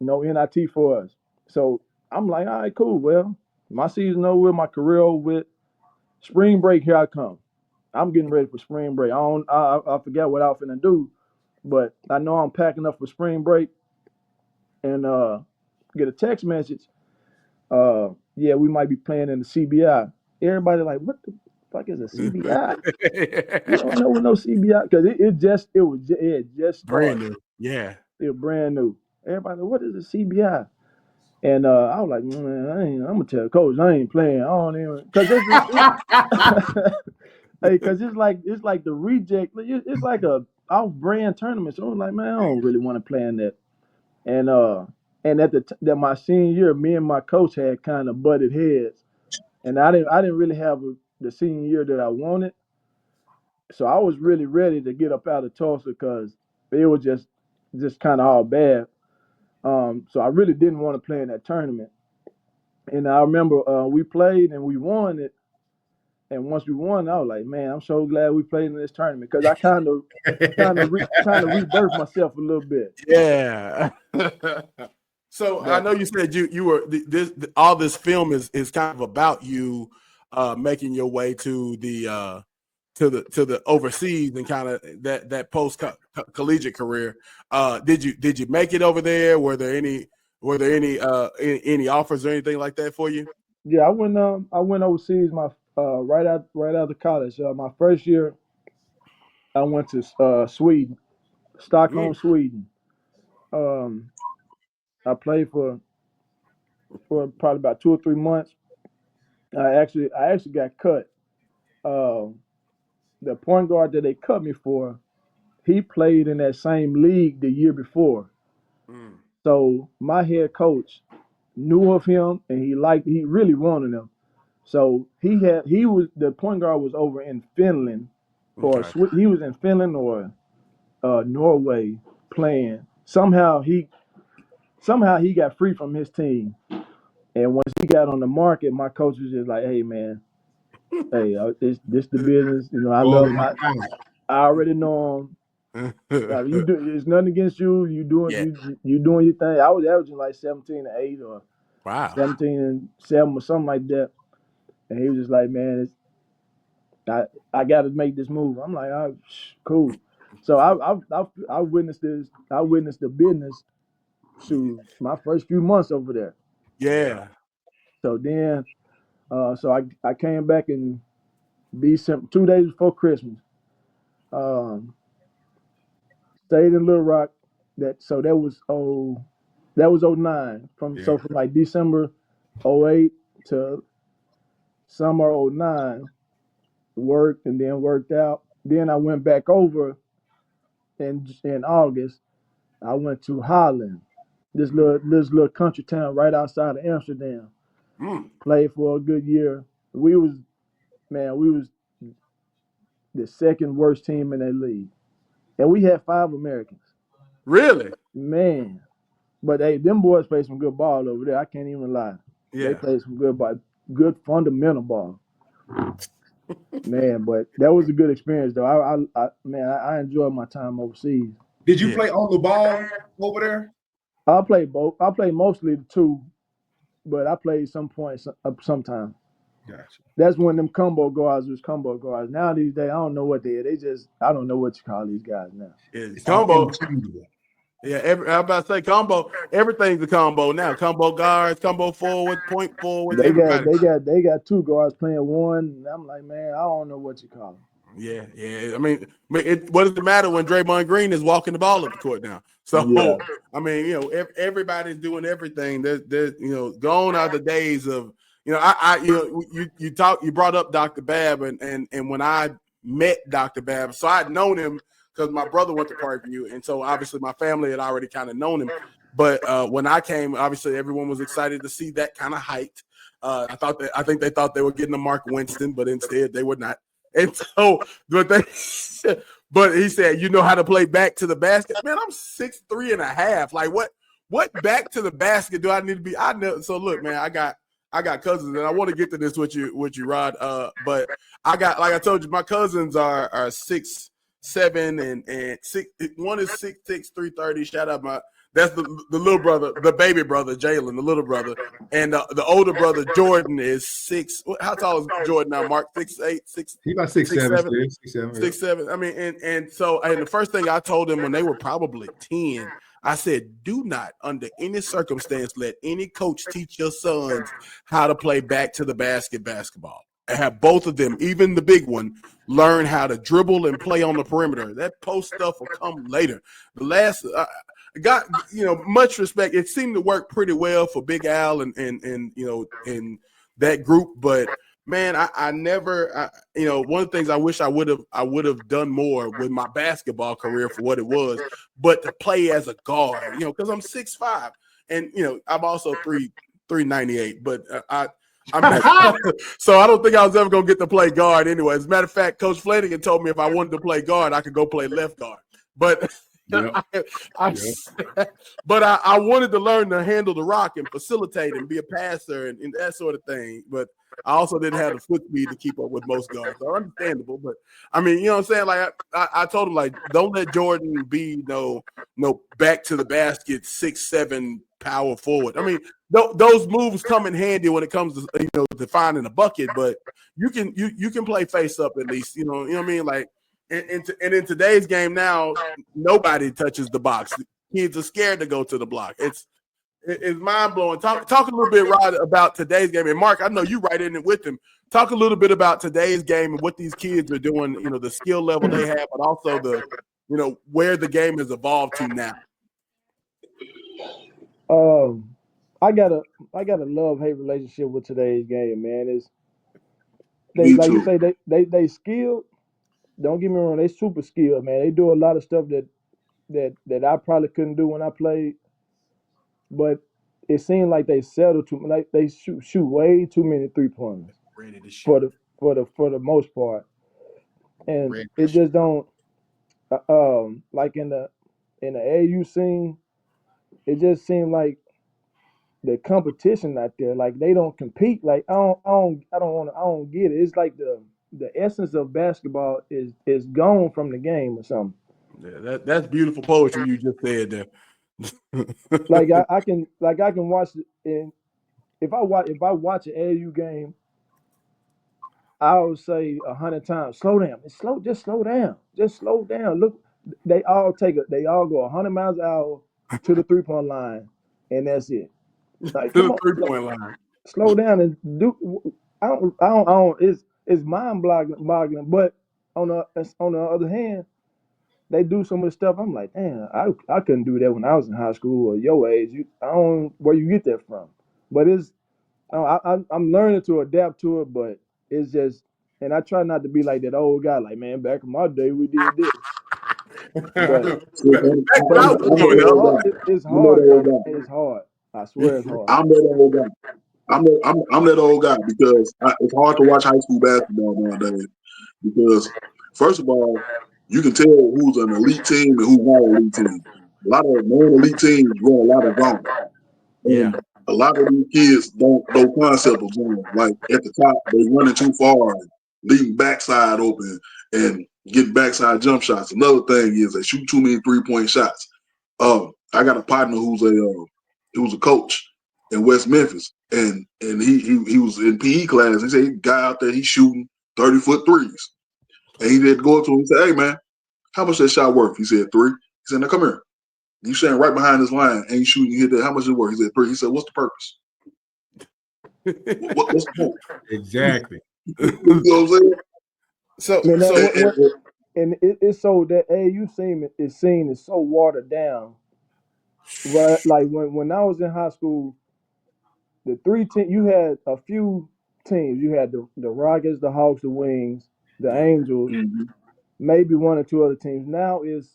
No NIT for us. So I'm like, all right, cool. Well, my season over with, my career over with. Spring break, here I come. I'm getting ready for spring break. I forget what I was finna do, but I know I'm packing up for spring break, and get a text message. Yeah, we might be playing in the CBI. Everybody like, what the fuck is a CBI? You don't know what no CBI because it just brand new. Yeah, it was brand new. Everybody like, what is a CBI? And I was like, man, I'm gonna tell coach I ain't playing. I don't even because it's like the reject. It's like a off-brand tournament. So I'm like, man, I don't really want to play in that. And at that my senior year, me and my coach had kind of butted heads, and I didn't really have the senior year that I wanted. So I was really ready to get up out of Tulsa because it was just kind of all bad. So I really didn't want to play in that tournament. And I remember we played and we won it. And once we won, I was like, man, I'm so glad we played in this tournament because I kind of trying to rebirth myself a little bit. Yeah. So I know you said you were all this film is kind of about you making your way to the overseas and kind of that post collegiate career. Did you make it over there? Were there any offers or anything like that for you? Yeah, I went overseas my right after college. My first year I went to Sweden, Stockholm, Mm, Sweden. Um, I played for probably about 2 or 3 months. I actually got cut. Um, the point guard that they cut me for, he played in that same league the year before. mm, So my head coach knew of him and he really wanted him. So he was the point guard was over in Finland okay. he was in Finland or Norway playing. Somehow he got free from his team. And once he got on the market, my coach was just like, "Hey man, hey, this the business. You know, Go over my house. I already know him. You do. It's nothing against you. Yeah. You doing your thing. I was averaging like 17 and 8 or Wow. 17 and 7 or something like that. And he was just like, man, I got to make this move. I'm like, oh, cool. So I witnessed this. I witnessed the business. Shoot, my first few months over there. Yeah. So then, I came back in December, 2 days before Christmas. Um, Stayed in Little Rock. That was '09. Yeah. From like December '08 to summer '09, worked and then worked out. Then I went back over in August. I went to Holland, Mm, this little country town right outside of Amsterdam. mm. Played for a good year. We was the second worst team in that league, and we had 5 Americans. Really? Man, but hey, them boys play some good ball over there. I can't even lie. They Yeah. played some good ball, good fundamental ball. Man, but that was a good experience though. I enjoyed my time overseas. Did you Yeah. play on the ball over there? I played both. I played mostly the two, but I played some points sometimes. Gotcha. That's when them combo guards was combo guards. Now these days, I don't know what they are. I don't know what you call these guys now. Yeah. It's all Combo. interchangeable. Yeah. I'm about to say combo. Everything's a combo now. Combo guards, combo forward, point forwards, everybody. They got two guards playing one. And I'm like, man, I don't know what you call them. Yeah, yeah. I mean, what does it matter when Draymond Green is walking the ball up the court now? Yeah, So, I mean, everybody's doing everything. There's, gone are the days of, you brought up Dr. Babb, and when I met Dr. Babb, so I'd known him because my brother went to Parkview, and so obviously my family had already kind of known him. But when I came, obviously everyone was excited to see that kind of height. I think they thought they were getting a Mark Winston, but instead they were not. And so, but he said, you know how to play back to the basket. Man, I'm 6'3.5". Like what back to the basket do I need to be? I know. So look, man, I got cousins, and I want to get to this with you, Rod. But I got, like I told you, my cousins are 6'7" and 6. One is 6'6", 330. Shout out that's the little brother, the baby brother, Jalen, the little brother. And the older brother, Jordan, is 6. How tall is Jordan now, Mark? 6'8", 6. He about 6'7", 6'7". 6'7". I mean, and so the first thing I told them when they were probably 10, I said, do not, under any circumstance, let any coach teach your sons how to play back to the basket basketball. And have both of them, even the big one, learn how to dribble and play on the perimeter. That post stuff will come later. The last got much respect. It seemed to work pretty well for Big Al and in that group, but man, I never one of the things I wish I would have done more with my basketball career for what it was, but to play as a guard, because I'm 6'5", and I'm also 398, but I'm not, so I don't think I was ever gonna get to play guard anyway. As a matter of fact, Coach Flanagan told me if I wanted to play guard, I could go play left guard, but. Yep. But I wanted to learn to handle the rock and facilitate and be a passer and that sort of thing. But I also didn't have the foot speed to keep up with most guards. So understandable. But I mean, you know what I'm saying? Like I told him, like, don't let Jordan be no back to the basket 6'7" power forward. I mean, those moves come in handy when it comes to defining a bucket, but you can play face up at least. You know what I mean? Like. And in today's game now, nobody touches the box. Kids are scared to go to the block. It's mind blowing. Talk a little bit, Rod, about today's game. And Mark, I know you right in it with them. Talk a little bit about today's game and what these kids are doing. You know, the skill level they have, but also the, you know, where the game has evolved to now. I got a love-hate relationship with today's game, man. Is they Me like you too. say they skilled. Don't get me wrong, they super skilled, man. They do a lot of stuff that I probably couldn't do when I played, but it seemed like they settle too, like they shoot way too many 3-pointers Ready to shoot. for the most part, and Ready to it shoot. just don't like in the AU scene, it just seemed like the competition out there, like they don't compete. Like I don't get it. It's like the essence of basketball is gone from the game or something. Yeah, that's beautiful poetry you just said there. Like I can watch it, and if I watch an AU game, I would say 100 times, slow down. Just slow down. Just slow down. Look, they all go 100 miles an hour to the 3-point line, and that's it. Like, To come the on, like, 3-point line. slow down and do. I don't. It's mind boggling. But on the other hand, they do some of the stuff. I'm like, damn, I couldn't do that when I was in high school or your age. I don't where you get that from. But I'm learning to adapt to it. But it's just, and I try not to be like that old guy. Like, man, back in my day, we did this. But See, Back when but I it's was it's, coming it's up. hard. It's I'm that hard old though. guy. It's hard. I swear it's hard. I'm that old guy. I'm that old guy because it's hard to watch high school basketball nowadays. Because first of all, you can tell who's an elite team and who's not an elite team. A lot of non-elite teams run a lot of zone, Yeah. and a lot of these kids don't know concept of zone. Like at the top, they running too far, and leaving backside open and getting backside jump shots. Another thing is they shoot too many 3-point shots. I got a partner who's a coach in West Memphis, and he was in PE class. He said he guy out there, he's shooting 30-foot threes. And he did go up to him and say, "Hey man, how much that shot worth?" He said 3. He said, "Now come here. You standing right behind this line, ain't shooting, you hit that. How much is it worth?" He said 3. He said, "What's the purpose? What's the point?" Exactly. You know what I'm saying? So Man, so and it's so that AU scene is so watered down. Right, like when I was in high school, the you had a few teams. You had the Rockets, the Hawks, the Wings, the yeah, Angels, Mm-hmm. maybe one or two other teams. Now it's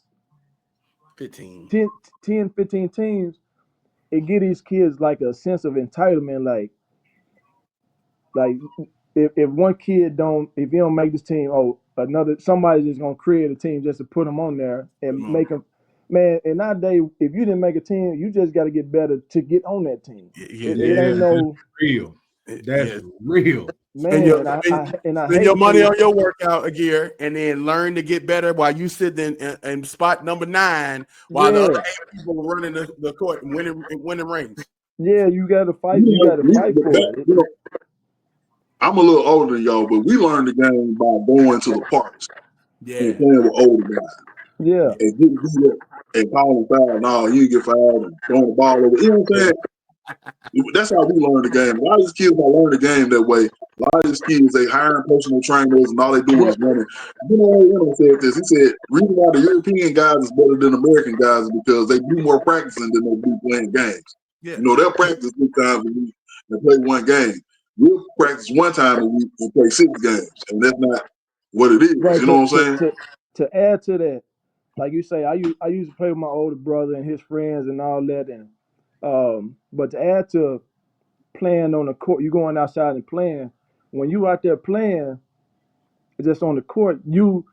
15. 10, 15 teams. It give these kids like a sense of entitlement. Like if one kid if he don't make this team, oh, another somebody's just gonna create a team just to put them on there and Come on. make them. Man, and nowadays, if you didn't make a team, you just got to get better to get on that team. Yeah, It ain't That's no real. That's yeah. real. Spend man, your and I spend hate your to say money this. on your workout gear and then learn to get better while you sit in spot number 9 while the other Yeah, 8 people are running the court and winning rings. yeah, you got to fight. You got You to know, fight for it. I'm a little older than y'all, but we learned the game by going to the parks and Yeah. playing with older guys Yeah, and getting beat up and calling foul. No, you get fouled and throwing the ball over. You know what I'm saying? That's how we learn the game. A lot of these kids don't learn the game that way. A lot of these kids, they hiring personal trainers and all they doing yeah, is running. You know, said this. He said, reason why the European guys is better than American guys is because they do more practicing than they do playing games. Yeah. You know, they'll practice 3 times a week and play one game. We'll practice 1 time a week and play 6 games. And that's not what it is. right. You know what I'm saying? To add to that, like you say, I used to play with my older brother and his friends and all that, and but to add to playing on the court, you going outside and playing. When you out there playing, just on the court, you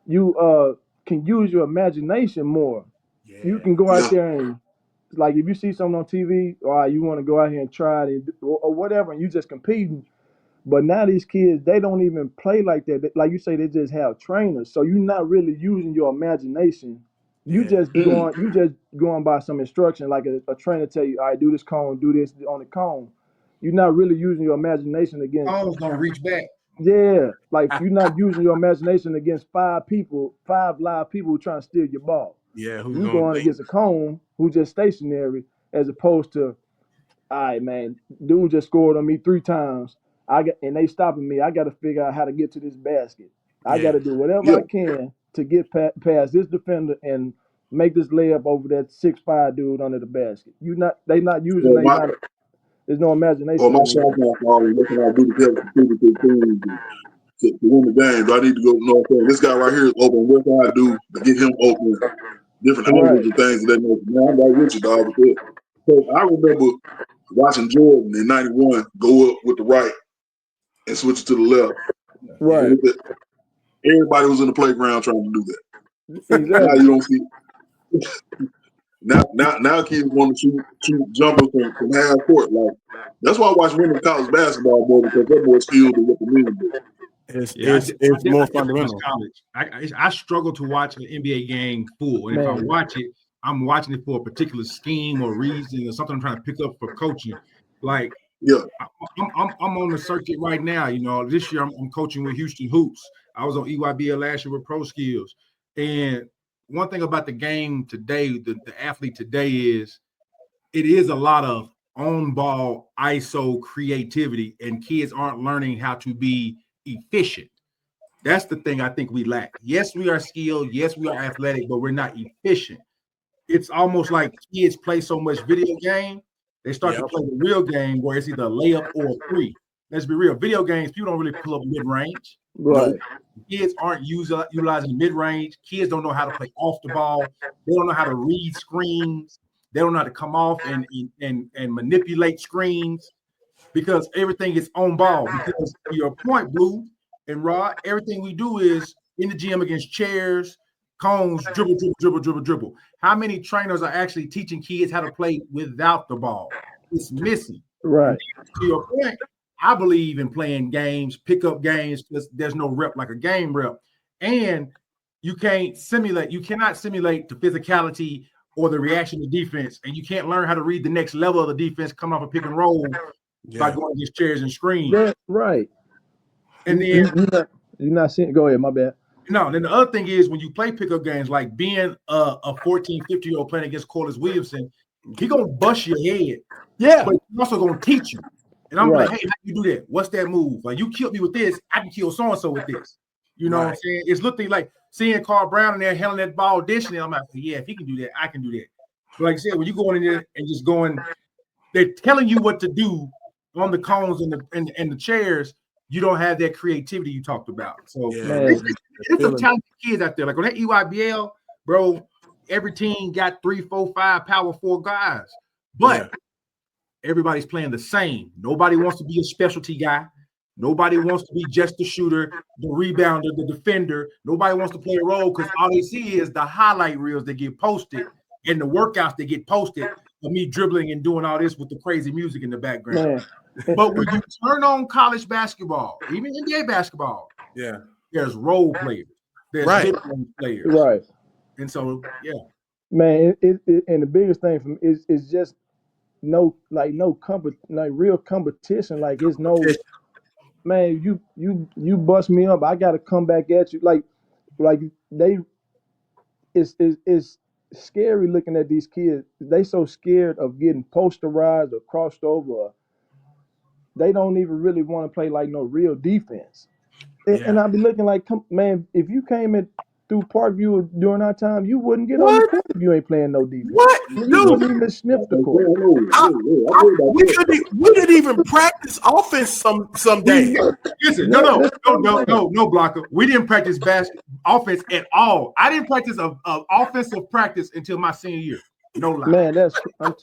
can use your imagination more. You Yeah. can go out Yeah. there and like if you see something on TV, or you want to go out here and try it or whatever, and you just competing. But now these kids, they don't even play like that. Like you say, they just have trainers. So you're not really using your imagination. Yeah. You just going by some instruction, like a trainer tell you, all right, do this cone, do this on the cone. You're not really using your imagination against. Phones don't reach back. Yeah, like you're not using your imagination against 5 live people who trying to steal your ball. Yeah. Who's You gonna going think? against a cone who just stationary. as opposed to, all right, man, dude just scored on me 3 times. And they stopping me. I got to figure out how to get to this basket. I got Yeah. to do whatever Yeah. I can to get past this defender and make this layup over that 6'5" dude under the basket. They not using Or my there's no or imagination my in shot there. clock always looking at do the help contribute to teams to win the game. Do I need to go? No, I'm saying this guy right here is open. What can I do to get him open? Different angles Right, and things of that nature. Man, I'm right with you, dog. With that. So I remember watching Jordan in '91 go up with the right and switch it to the left. right, Everybody was in the playground trying to do that. Now exactly. you don't see. Now kids want to shoot jumpers from half court. Like that's why I watch women's college basketball more because they're more skilled than what the men do. It's more fundamental. College. I struggle to watch an NBA game full, and if I Man. watch it, I'm watching it for a particular scheme or reason or something I'm trying to pick up for coaching. Like, Yeah, I'm on the circuit right now. You know, this year I'm coaching with Houston Hoops. I was on EYBL last year with Pro Skills, and one thing about the game today, the athlete today is it is a lot of on-ball ISO creativity, and kids aren't learning how to be efficient. That's the thing I think we lack. Yes, we are skilled. Yes, we are athletic, but we're not efficient. It's almost like kids play so much video game, they start to play the real game where it's either a layup or a three. Let's be real. Video games, people don't really pull up mid-range. Right. Kids aren't utilizing mid-range. Kids don't know how to play off the ball. They don't know how to read screens. They don't know how to come off and manipulate screens because everything is on ball. Because to your point, Blue and Rod, everything we do is in the gym against chairs, cones, dribble. How many trainers are actually teaching kids how to play without the ball? It's missing. Right. And to your point, I believe in playing games, pickup games, because there's no rep like a game rep. And you cannot simulate the physicality or the reaction to defense, and you can't learn how to read the next level of the defense coming off a pick and roll by going against chairs and screens. Yeah, right. And then You're not seeing. Go ahead, my bad. no, then the other thing is when you play pickup games, like being a 14, 15-year-old playing against Corliss Williamson, he gonna bust your head. Yeah. But he's also gonna teach you. And I'm Right. like, hey, how you do that? What's that move? Like, you killed me with this, I can kill so-and-so with this. You know what I'm saying? It's looking like seeing Carl Brown in there handling that ball dishing it. I'm like, yeah, if he can do that, I can do that. But like I said, when you go in there and just going, they're telling you what to do on the cones and the chairs, you don't have that creativity you talked about. So it's some talented kids out there. Like on that EYBL, bro, every team got 3, 4, 5 power 4 guys. But everybody's playing the same. Nobody wants to be a specialty guy. Nobody wants to be just the shooter, the rebounder, the defender. Nobody wants to play a role because all they see is the highlight reels that get posted and the workouts that get posted of me dribbling and doing all this with the crazy music in the background. But when you turn on college basketball, even NBA basketball, there's role players, there's mid-range players, right? And so, man, and the biggest thing from is just no real competition. Like it's no, man, you bust me up, I got to come back at you. Like it's scary looking at these kids. They so scared of getting posterized or crossed over. They don't even really want to play like no real defense. And I'll be looking like, man, if you came in through Parkview during our time, you wouldn't get on the court if you ain't playing no defense. What? You wouldn't even sniff the court. We didn't even practice offense some days. Listen, no, blocker. We didn't practice offense at all. I didn't practice a offensive practice until my senior year. No lie. Man, for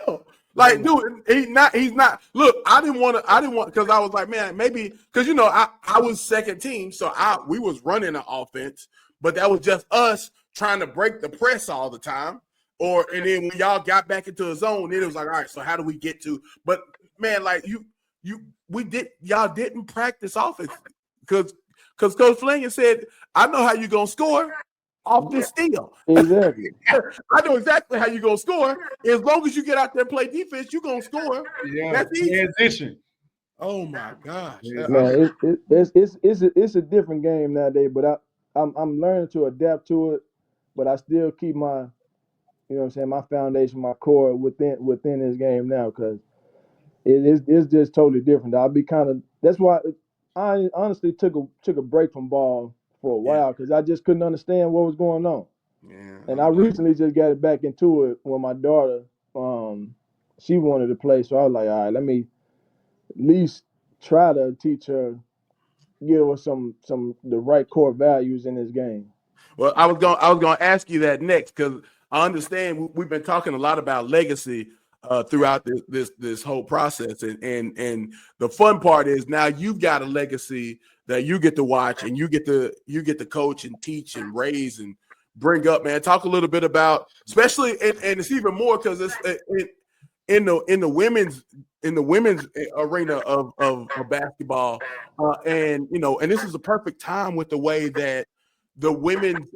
real. Like, dude, he's not. Look, I didn't want because I was like, man, maybe because I was second team, so we was running an offense, but that was just us trying to break the press all the time. And then when y'all got back into a zone, then it was like, all right, so how do we get to? But man, like y'all didn't practice offense because Coach Flanagan said, I know how you gonna score. Off this steal. Exactly. I know exactly how you're gonna score. As long as you get out there and play defense, you're gonna score. Yeah, that's easy. Transition. Oh my gosh. Man, it's a different game nowadays, but I'm learning to adapt to it, but I still keep my you know what I'm saying, my foundation, my core within this game now, because it's just totally different. I'll be kind of that's why I honestly took a break from ball for a Yeah. while because I just couldn't understand what was going on. Yeah. And I recently just got it back into it when my daughter, she wanted to play, so I was like, all right, let me at least try to teach her, give her some the right core values in this game. Well, I was gonna ask you that next because I understand we've been talking a lot about legacy throughout this whole process, and the fun part is now you've got a legacy that you get to watch and you get to coach and teach and raise and bring up. Man, talk a little bit about, especially and it's even more because it's in the women's arena of basketball, and and this is a perfect time with the way that the women's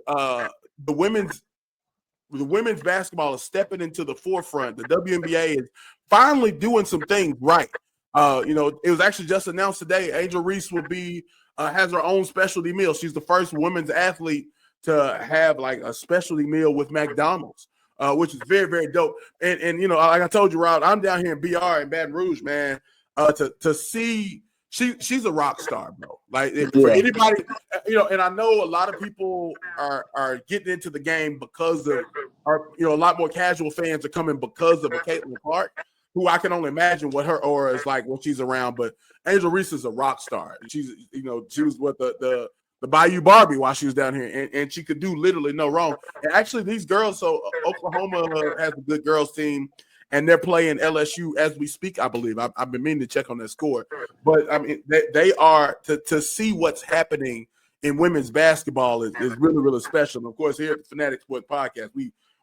basketball is stepping into the forefront. The WNBA is finally doing some things right. It was actually just announced today. Angel Reese will be has her own specialty meal. She's the first women's athlete to have like a specialty meal with McDonald's, which is very, very dope. And like I told you, Rod, I'm down here in BR in Baton Rouge, man. To see she's a rock star, bro. Like for anybody, and I know a lot of people are getting into the game because of a lot more casual fans are coming because of a Caitlin Clark, who I can only imagine what her aura is like when she's around. But Angel Reese is a rock star. She's, she was with the Bayou Barbie while she was down here, and she could do literally no wrong. And actually, these girls, so Oklahoma has a good girls team, and they're playing LSU as we speak, I believe. I've been meaning to check on that score. But, I mean, they are – to see what's happening in women's basketball is really, really special. And, of course, here at the Fanatic Sports Podcast,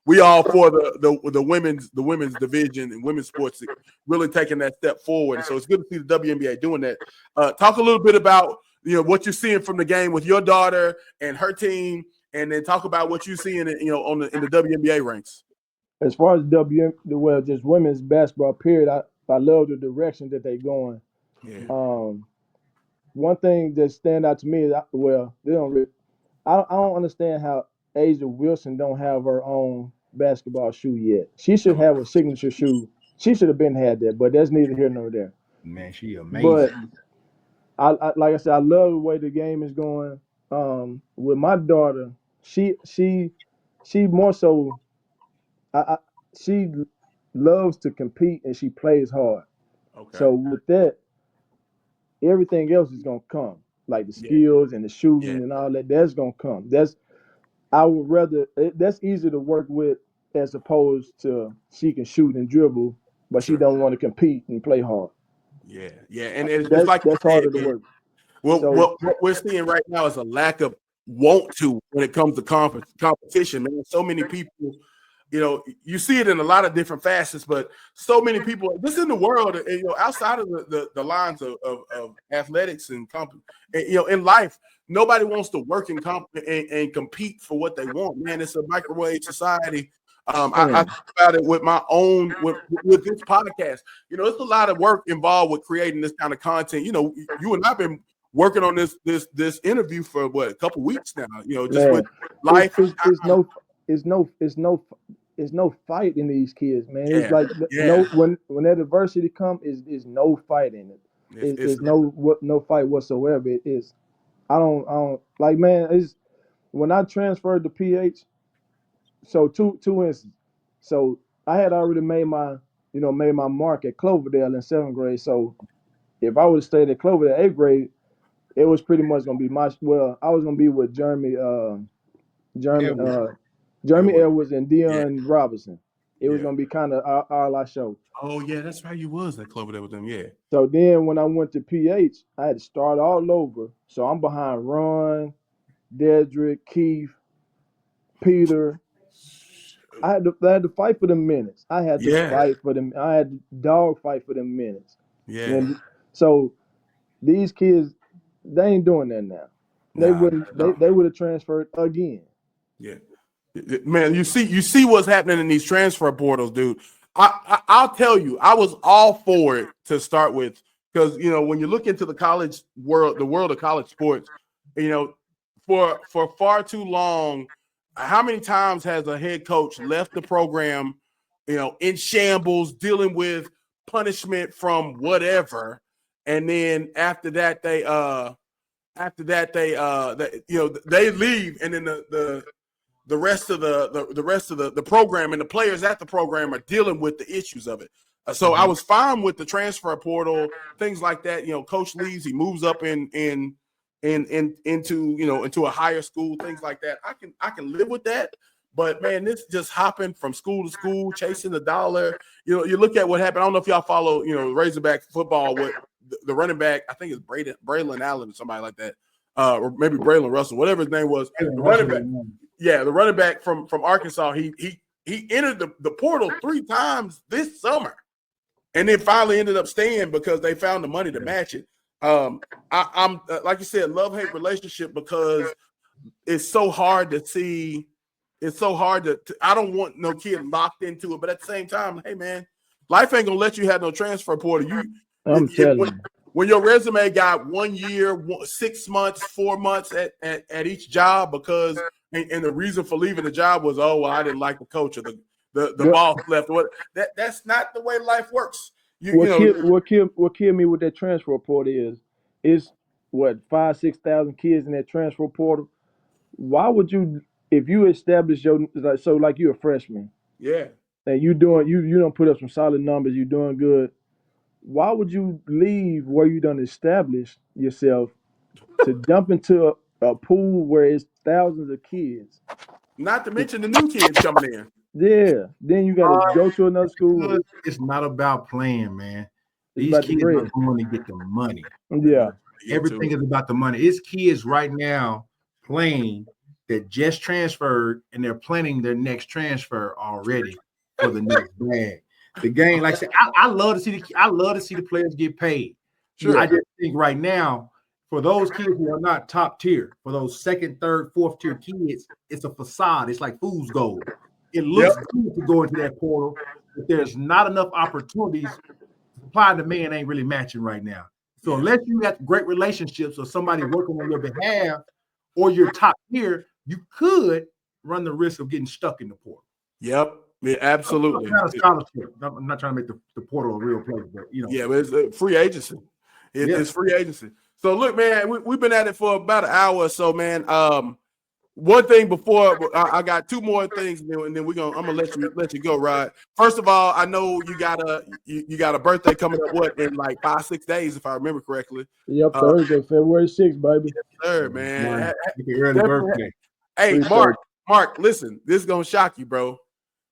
we all for the women's division and women's sports really taking that step forward. So it's good to see the WNBA doing that. Talk a little bit about what you're seeing from the game with your daughter and her team, and then talk about what you're seeing in the WNBA ranks. As far as just women's basketball period, I love the direction that they're going. Yeah. One thing that stand out to me is they don't. I don't understand how Asia Wilson don't have her own basketball shoe yet. She should have a signature shoe. She should have been had that, but that's neither here nor there. Man, she amazing. But I like I said, I love the way the game is going. With my daughter, she more so. She loves to compete and she plays hard. Okay. So with that, everything else is gonna come, like the skills and the shooting and all that. That's gonna come. I would rather that's easier to work with as opposed to she can shoot and dribble, but she don't want to compete and play hard. Yeah, and it's like that's harder to work. Well, so, what we're seeing right now is a lack of want to when it comes to competition, man. So many people, you see it in a lot of different facets, but so many people just in the world, outside of the lines of athletics and in life, nobody wants to work and compete for what they want. Man, it's a microwave society. I think about it with my own with this podcast. It's a lot of work involved with creating this kind of content. You and I've been working on this interview for a couple weeks now. Just with life. It's no fight in these kids, man. It's like no when that adversity comes, is no fight in it. It's no fight whatsoever. It is. I don't like, man. It's when I transferred to PH. So two instances. So I had already made my mark at Cloverdale in 7th grade. So if I would have stayed at Cloverdale 8th grade, it was pretty much gonna be I was gonna be with Jeremy Edwards and Dion Robinson. It was gonna be kind of our show. Oh yeah, that's right. You was at Cloverdale with them, yeah. So then when I went to PH, I had to start all over. So I'm behind Ron, Dedrick, Keith, Peter. I had to fight for them minutes. I had to fight for them. I had to dog fight for them minutes. Yeah. And so these kids, they ain't doing that now. They wouldn't. They would have transferred again. Yeah, man. You see what's happening in these transfer portals, dude. I'll tell you, I was all for it to start with because when you look into the college world, the world of college sports, for far too long, how many times has a head coach left the program, in shambles, dealing with punishment from whatever, and then after that they they leave, and then the rest of the program and the players at the program are dealing with the issues of it. So I was fine with the transfer portal, things like that. Coach leaves, he moves up into a higher school, things like that. I can live with that. But man, this just hopping from school to school, chasing the dollar. You look at what happened. I don't know if y'all follow, Razorback football with the running back. I think it's Braylon Allen or somebody like that, or maybe Braylon Russell, whatever his name was. The running back. Yeah, the running back from Arkansas. He entered the portal 3 times this summer, and then finally ended up staying because they found the money to match it. I'm like you said, love-hate relationship, because it's so hard to see. It's so hard to I don't want no kid locked into it, but at the same time, hey man, life ain't gonna let you have no transfer portal. I'm telling you. When your resume got 1 year, 6 months, 4 months at each job, because and the reason for leaving the job was, oh well, I didn't like the coach, or the boss left. That's not the way life works. What killed me with that transfer portal is what 5,000-6,000 kids in that transfer portal. Why would you, if you establish like you're a freshman, yeah, and you don't put up some solid numbers, you're doing good. Why would you leave where you done established yourself to jump into a pool where it's thousands of kids? Not to mention the new kids coming in. Yeah, then you got to go to another school. It's not about playing, man. These kids are going to get the money. Yeah, everything is about the money. It's kids right now playing that just transferred, and they're planning their next transfer already for the next bag. The game, like I said, I love to see the players get paid. Sure. I just think right now, for those kids who are not top tier, for those second, third, fourth tier kids, it's a facade. It's like fool's gold. It looks good to go into that portal, but there's not enough opportunities. Supply and demand ain't really matching right now. So unless you have great relationships or somebody working on your behalf, or you're top tier, you could run the risk of getting stuck in the portal. Yep. Yeah, absolutely. It's not a scholarship. I'm not trying to make the portal a real place, but Yeah, but it's free agency. It's free agency. So look, man, we've been at it for about an hour or so, man. One thing before I got 2 more things, and then I'm gonna let you go, Rod. First of all, I know you got a birthday coming up. In like 5-6 days, if I remember correctly. Yep, Thursday, February 6th, baby. Third, man. Early birthday. Hey, Mark, listen, this is gonna shock you, bro.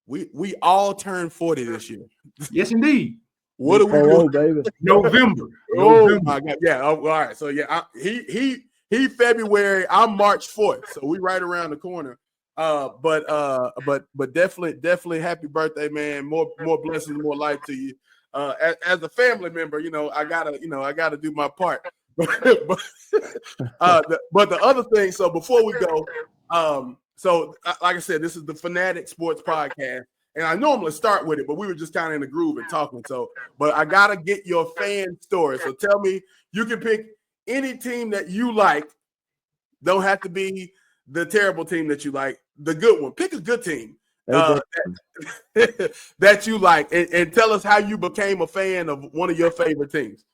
We all turned 40 this year. Yes, indeed. What are we doing, baby? November. Oh my God! Yeah. All right. So yeah, he February. I'm March 4th. So we right around the corner. But definitely happy birthday, man. More blessings, more life to you. As a family member, I gotta do my part. But the other thing. So before we go, so like I said, this is the Fanatic Sports Podcast. And I normally start with it, but we were just kind of in the groove and talking. So, but I got to get your fan story. So tell me, you can pick any team that you like. Don't have to be the terrible team that you like, the good one. Pick a good team that you like, and tell us how you became a fan of one of your favorite teams.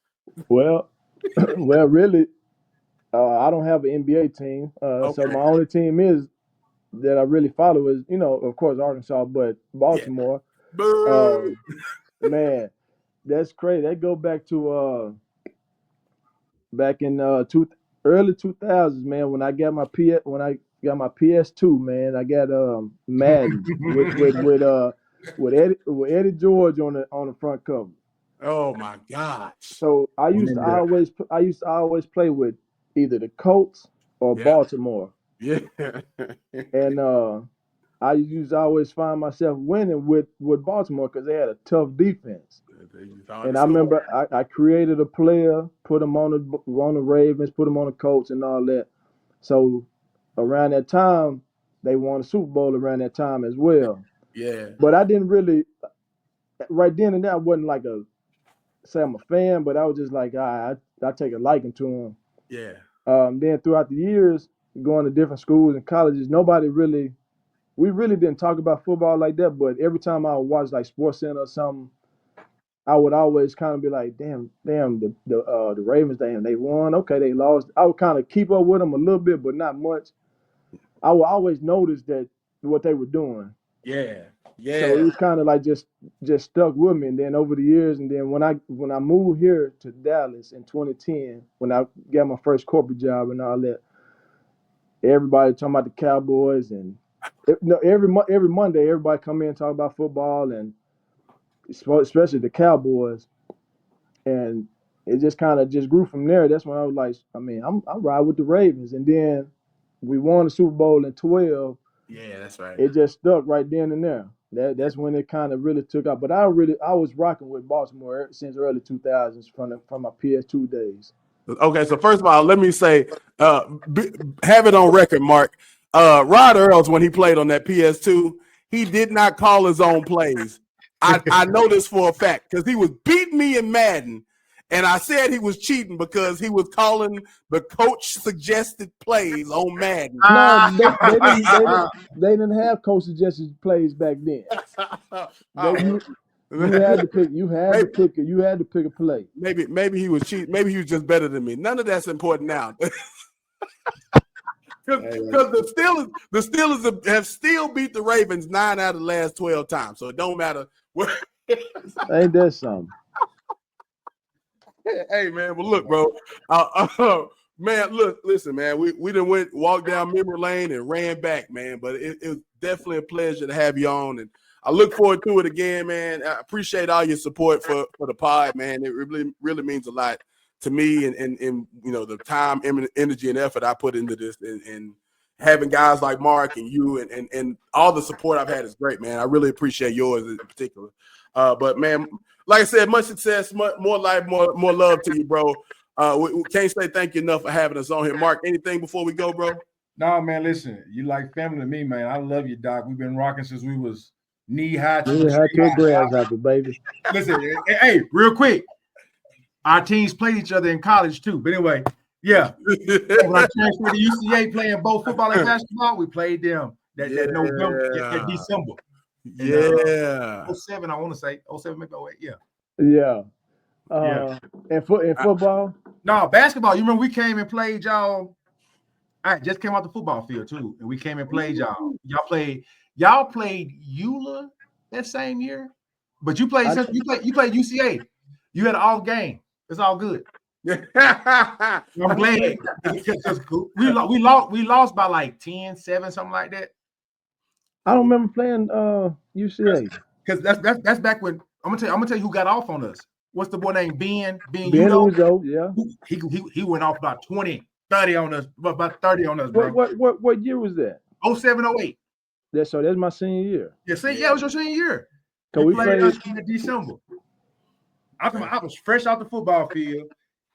Well, really, I don't have an NBA team. So my only team is that I really follow is, of course, Arkansas, but Baltimore. Yeah. Man, that's crazy. That go back to back in early 2000s, man. When I got my PS2, man, I got Madden with Eddie George on the front cover. Oh my gosh! So I used to always play with either the Colts or Baltimore. Yeah. And I used to always find myself winning with Baltimore because they had a tough defense. And I remember I created a player, put him on the Ravens, put him on the Colts and all that. So around that time, they won a Super Bowl around that time as well. Yeah. But I didn't really, right then and there, I wasn't like say I'm a fan, but I was just like, I take a liking to him. Yeah. Then throughout the years, going to different schools and colleges, nobody really we really didn't talk about football like that. But every time I would watch like Sports Center or something, I would always kind of be like, damn, the Ravens, damn, they won. Okay, they lost. I would kind of keep up with them a little bit, but not much. I would always notice that what they were doing. Yeah. So it was kind of like just stuck with me. And then over the years, and then when I moved here to Dallas in 2010, when I got my first corporate job and all that, everybody talking about the Cowboys and every Monday everybody come in and talk about football and especially the Cowboys, and it just kind of just grew from there. That's when I was like, I mean, I'm riding with the Ravens, and then we won the Super Bowl in 12. Yeah, that's right. It just stuck right then and there. That's when it kind of really took off. But I was rocking with Baltimore since early 2000s from my PS2 days. Okay, so first of all, let me say, have it on record, Mark. Rod Earls, when he played on that PS2, he did not call his own plays. I know this for a fact because he was beating me in Madden, and I said he was cheating because he was calling the coach suggested plays on Madden. No, they didn't have coach suggested plays back then. You had to pick. You had to pick a play. Maybe he was cheating. Maybe he was just better than me. None of that's important now. Because the Steelers have still beat the Ravens 9 out of the last 12 times. So it don't matter. Ain't that something? Hey man, well look, bro. Man, listen, man. We done walked down memory lane and ran back, man. But it was definitely a pleasure to have you on, and I look forward to it again, man. I appreciate all your support for the pod, man. It really means a lot to me, and you know the time, energy, and effort I put into this, and having guys like Mark and you and all the support I've had is great, man. I really appreciate yours in particular. But man, like I said, much success, more life, more love to you, bro. We can't say thank you enough for having us on here. Mark, anything before we go, bro? No, man, listen, you like family to me, man. I love you, Doc. We've been rocking since we was knee-high to a grasshopper, baby. Listen, hey, real quick. Our teams played each other in college, too. But anyway, yeah. When I transferred to UCA playing both football and basketball, we played them that November, that December. Yeah. 07, I want to say. 07, maybe 08, yeah. Yeah. And football? No, basketball. You remember we came and played y'all. I just came out the football field, too. And we came and played y'all. Y'all played Eula that same year. But you played UCA. You had an off game. It's all good. I'm glad because we lost by like 10-7, something like that. I don't remember playing UCA. Because that's back when I'm gonna tell you who got off on us. What's the boy named Ben? Ben Uzo, yeah. He went off about 20, 30 on us, about 30 on us, bro. What year was that? 07, 08. That's my senior year. Yeah, it was your senior year. So we played in December. I was fresh off the football field,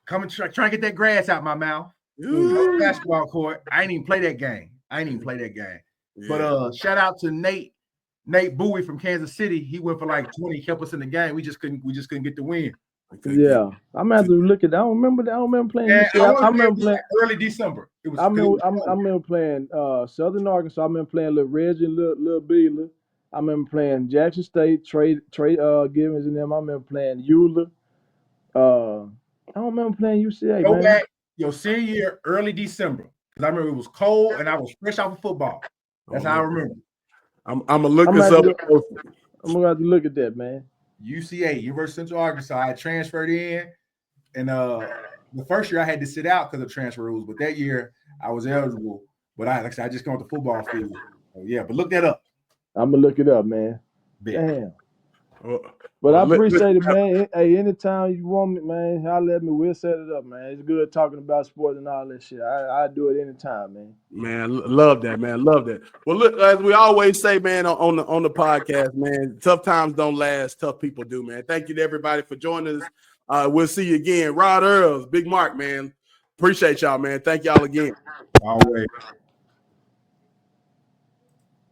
coming trying to get that grass out my mouth. Basketball court. I ain't even play that game. Yeah. But shout out to Nate Bowie from Kansas City. He went for like 20, kept us in the game. We just couldn't get the win. Yeah, I'm gonna have to look at that. I don't remember playing. Yeah, I remember playing early December. It was. I remember playing Southern Arkansas. I remember playing Little Reggie and Little Beeler. I remember playing Jackson State, Trey Givens and them. I remember playing Eula. I don't remember playing UCA. Go back your senior year, early December. Because I remember it was cold and I was fresh off of football. That's how I remember. I'm gonna look this up. I'm gonna have to look at that, man. UCA, University of Central Arkansas. I transferred in, and the first year I had to sit out because of transfer rules. But that year I was eligible. But I just got on the football field. Yeah, but look that up. I'm gonna look it up, man. Damn. But I appreciate it, man. Hey, anytime you want me, man, holler at me. We'll set it up, man. It's good talking about sports and all that shit. I do it anytime, man. Man, love that, man. Love that. Well, look, as we always say, man, on the podcast, man, tough times don't last, tough people do, man. Thank you to everybody for joining us. We'll see you again. Rod Earls, Big Mark, man. Appreciate y'all, man. Thank y'all again. Always.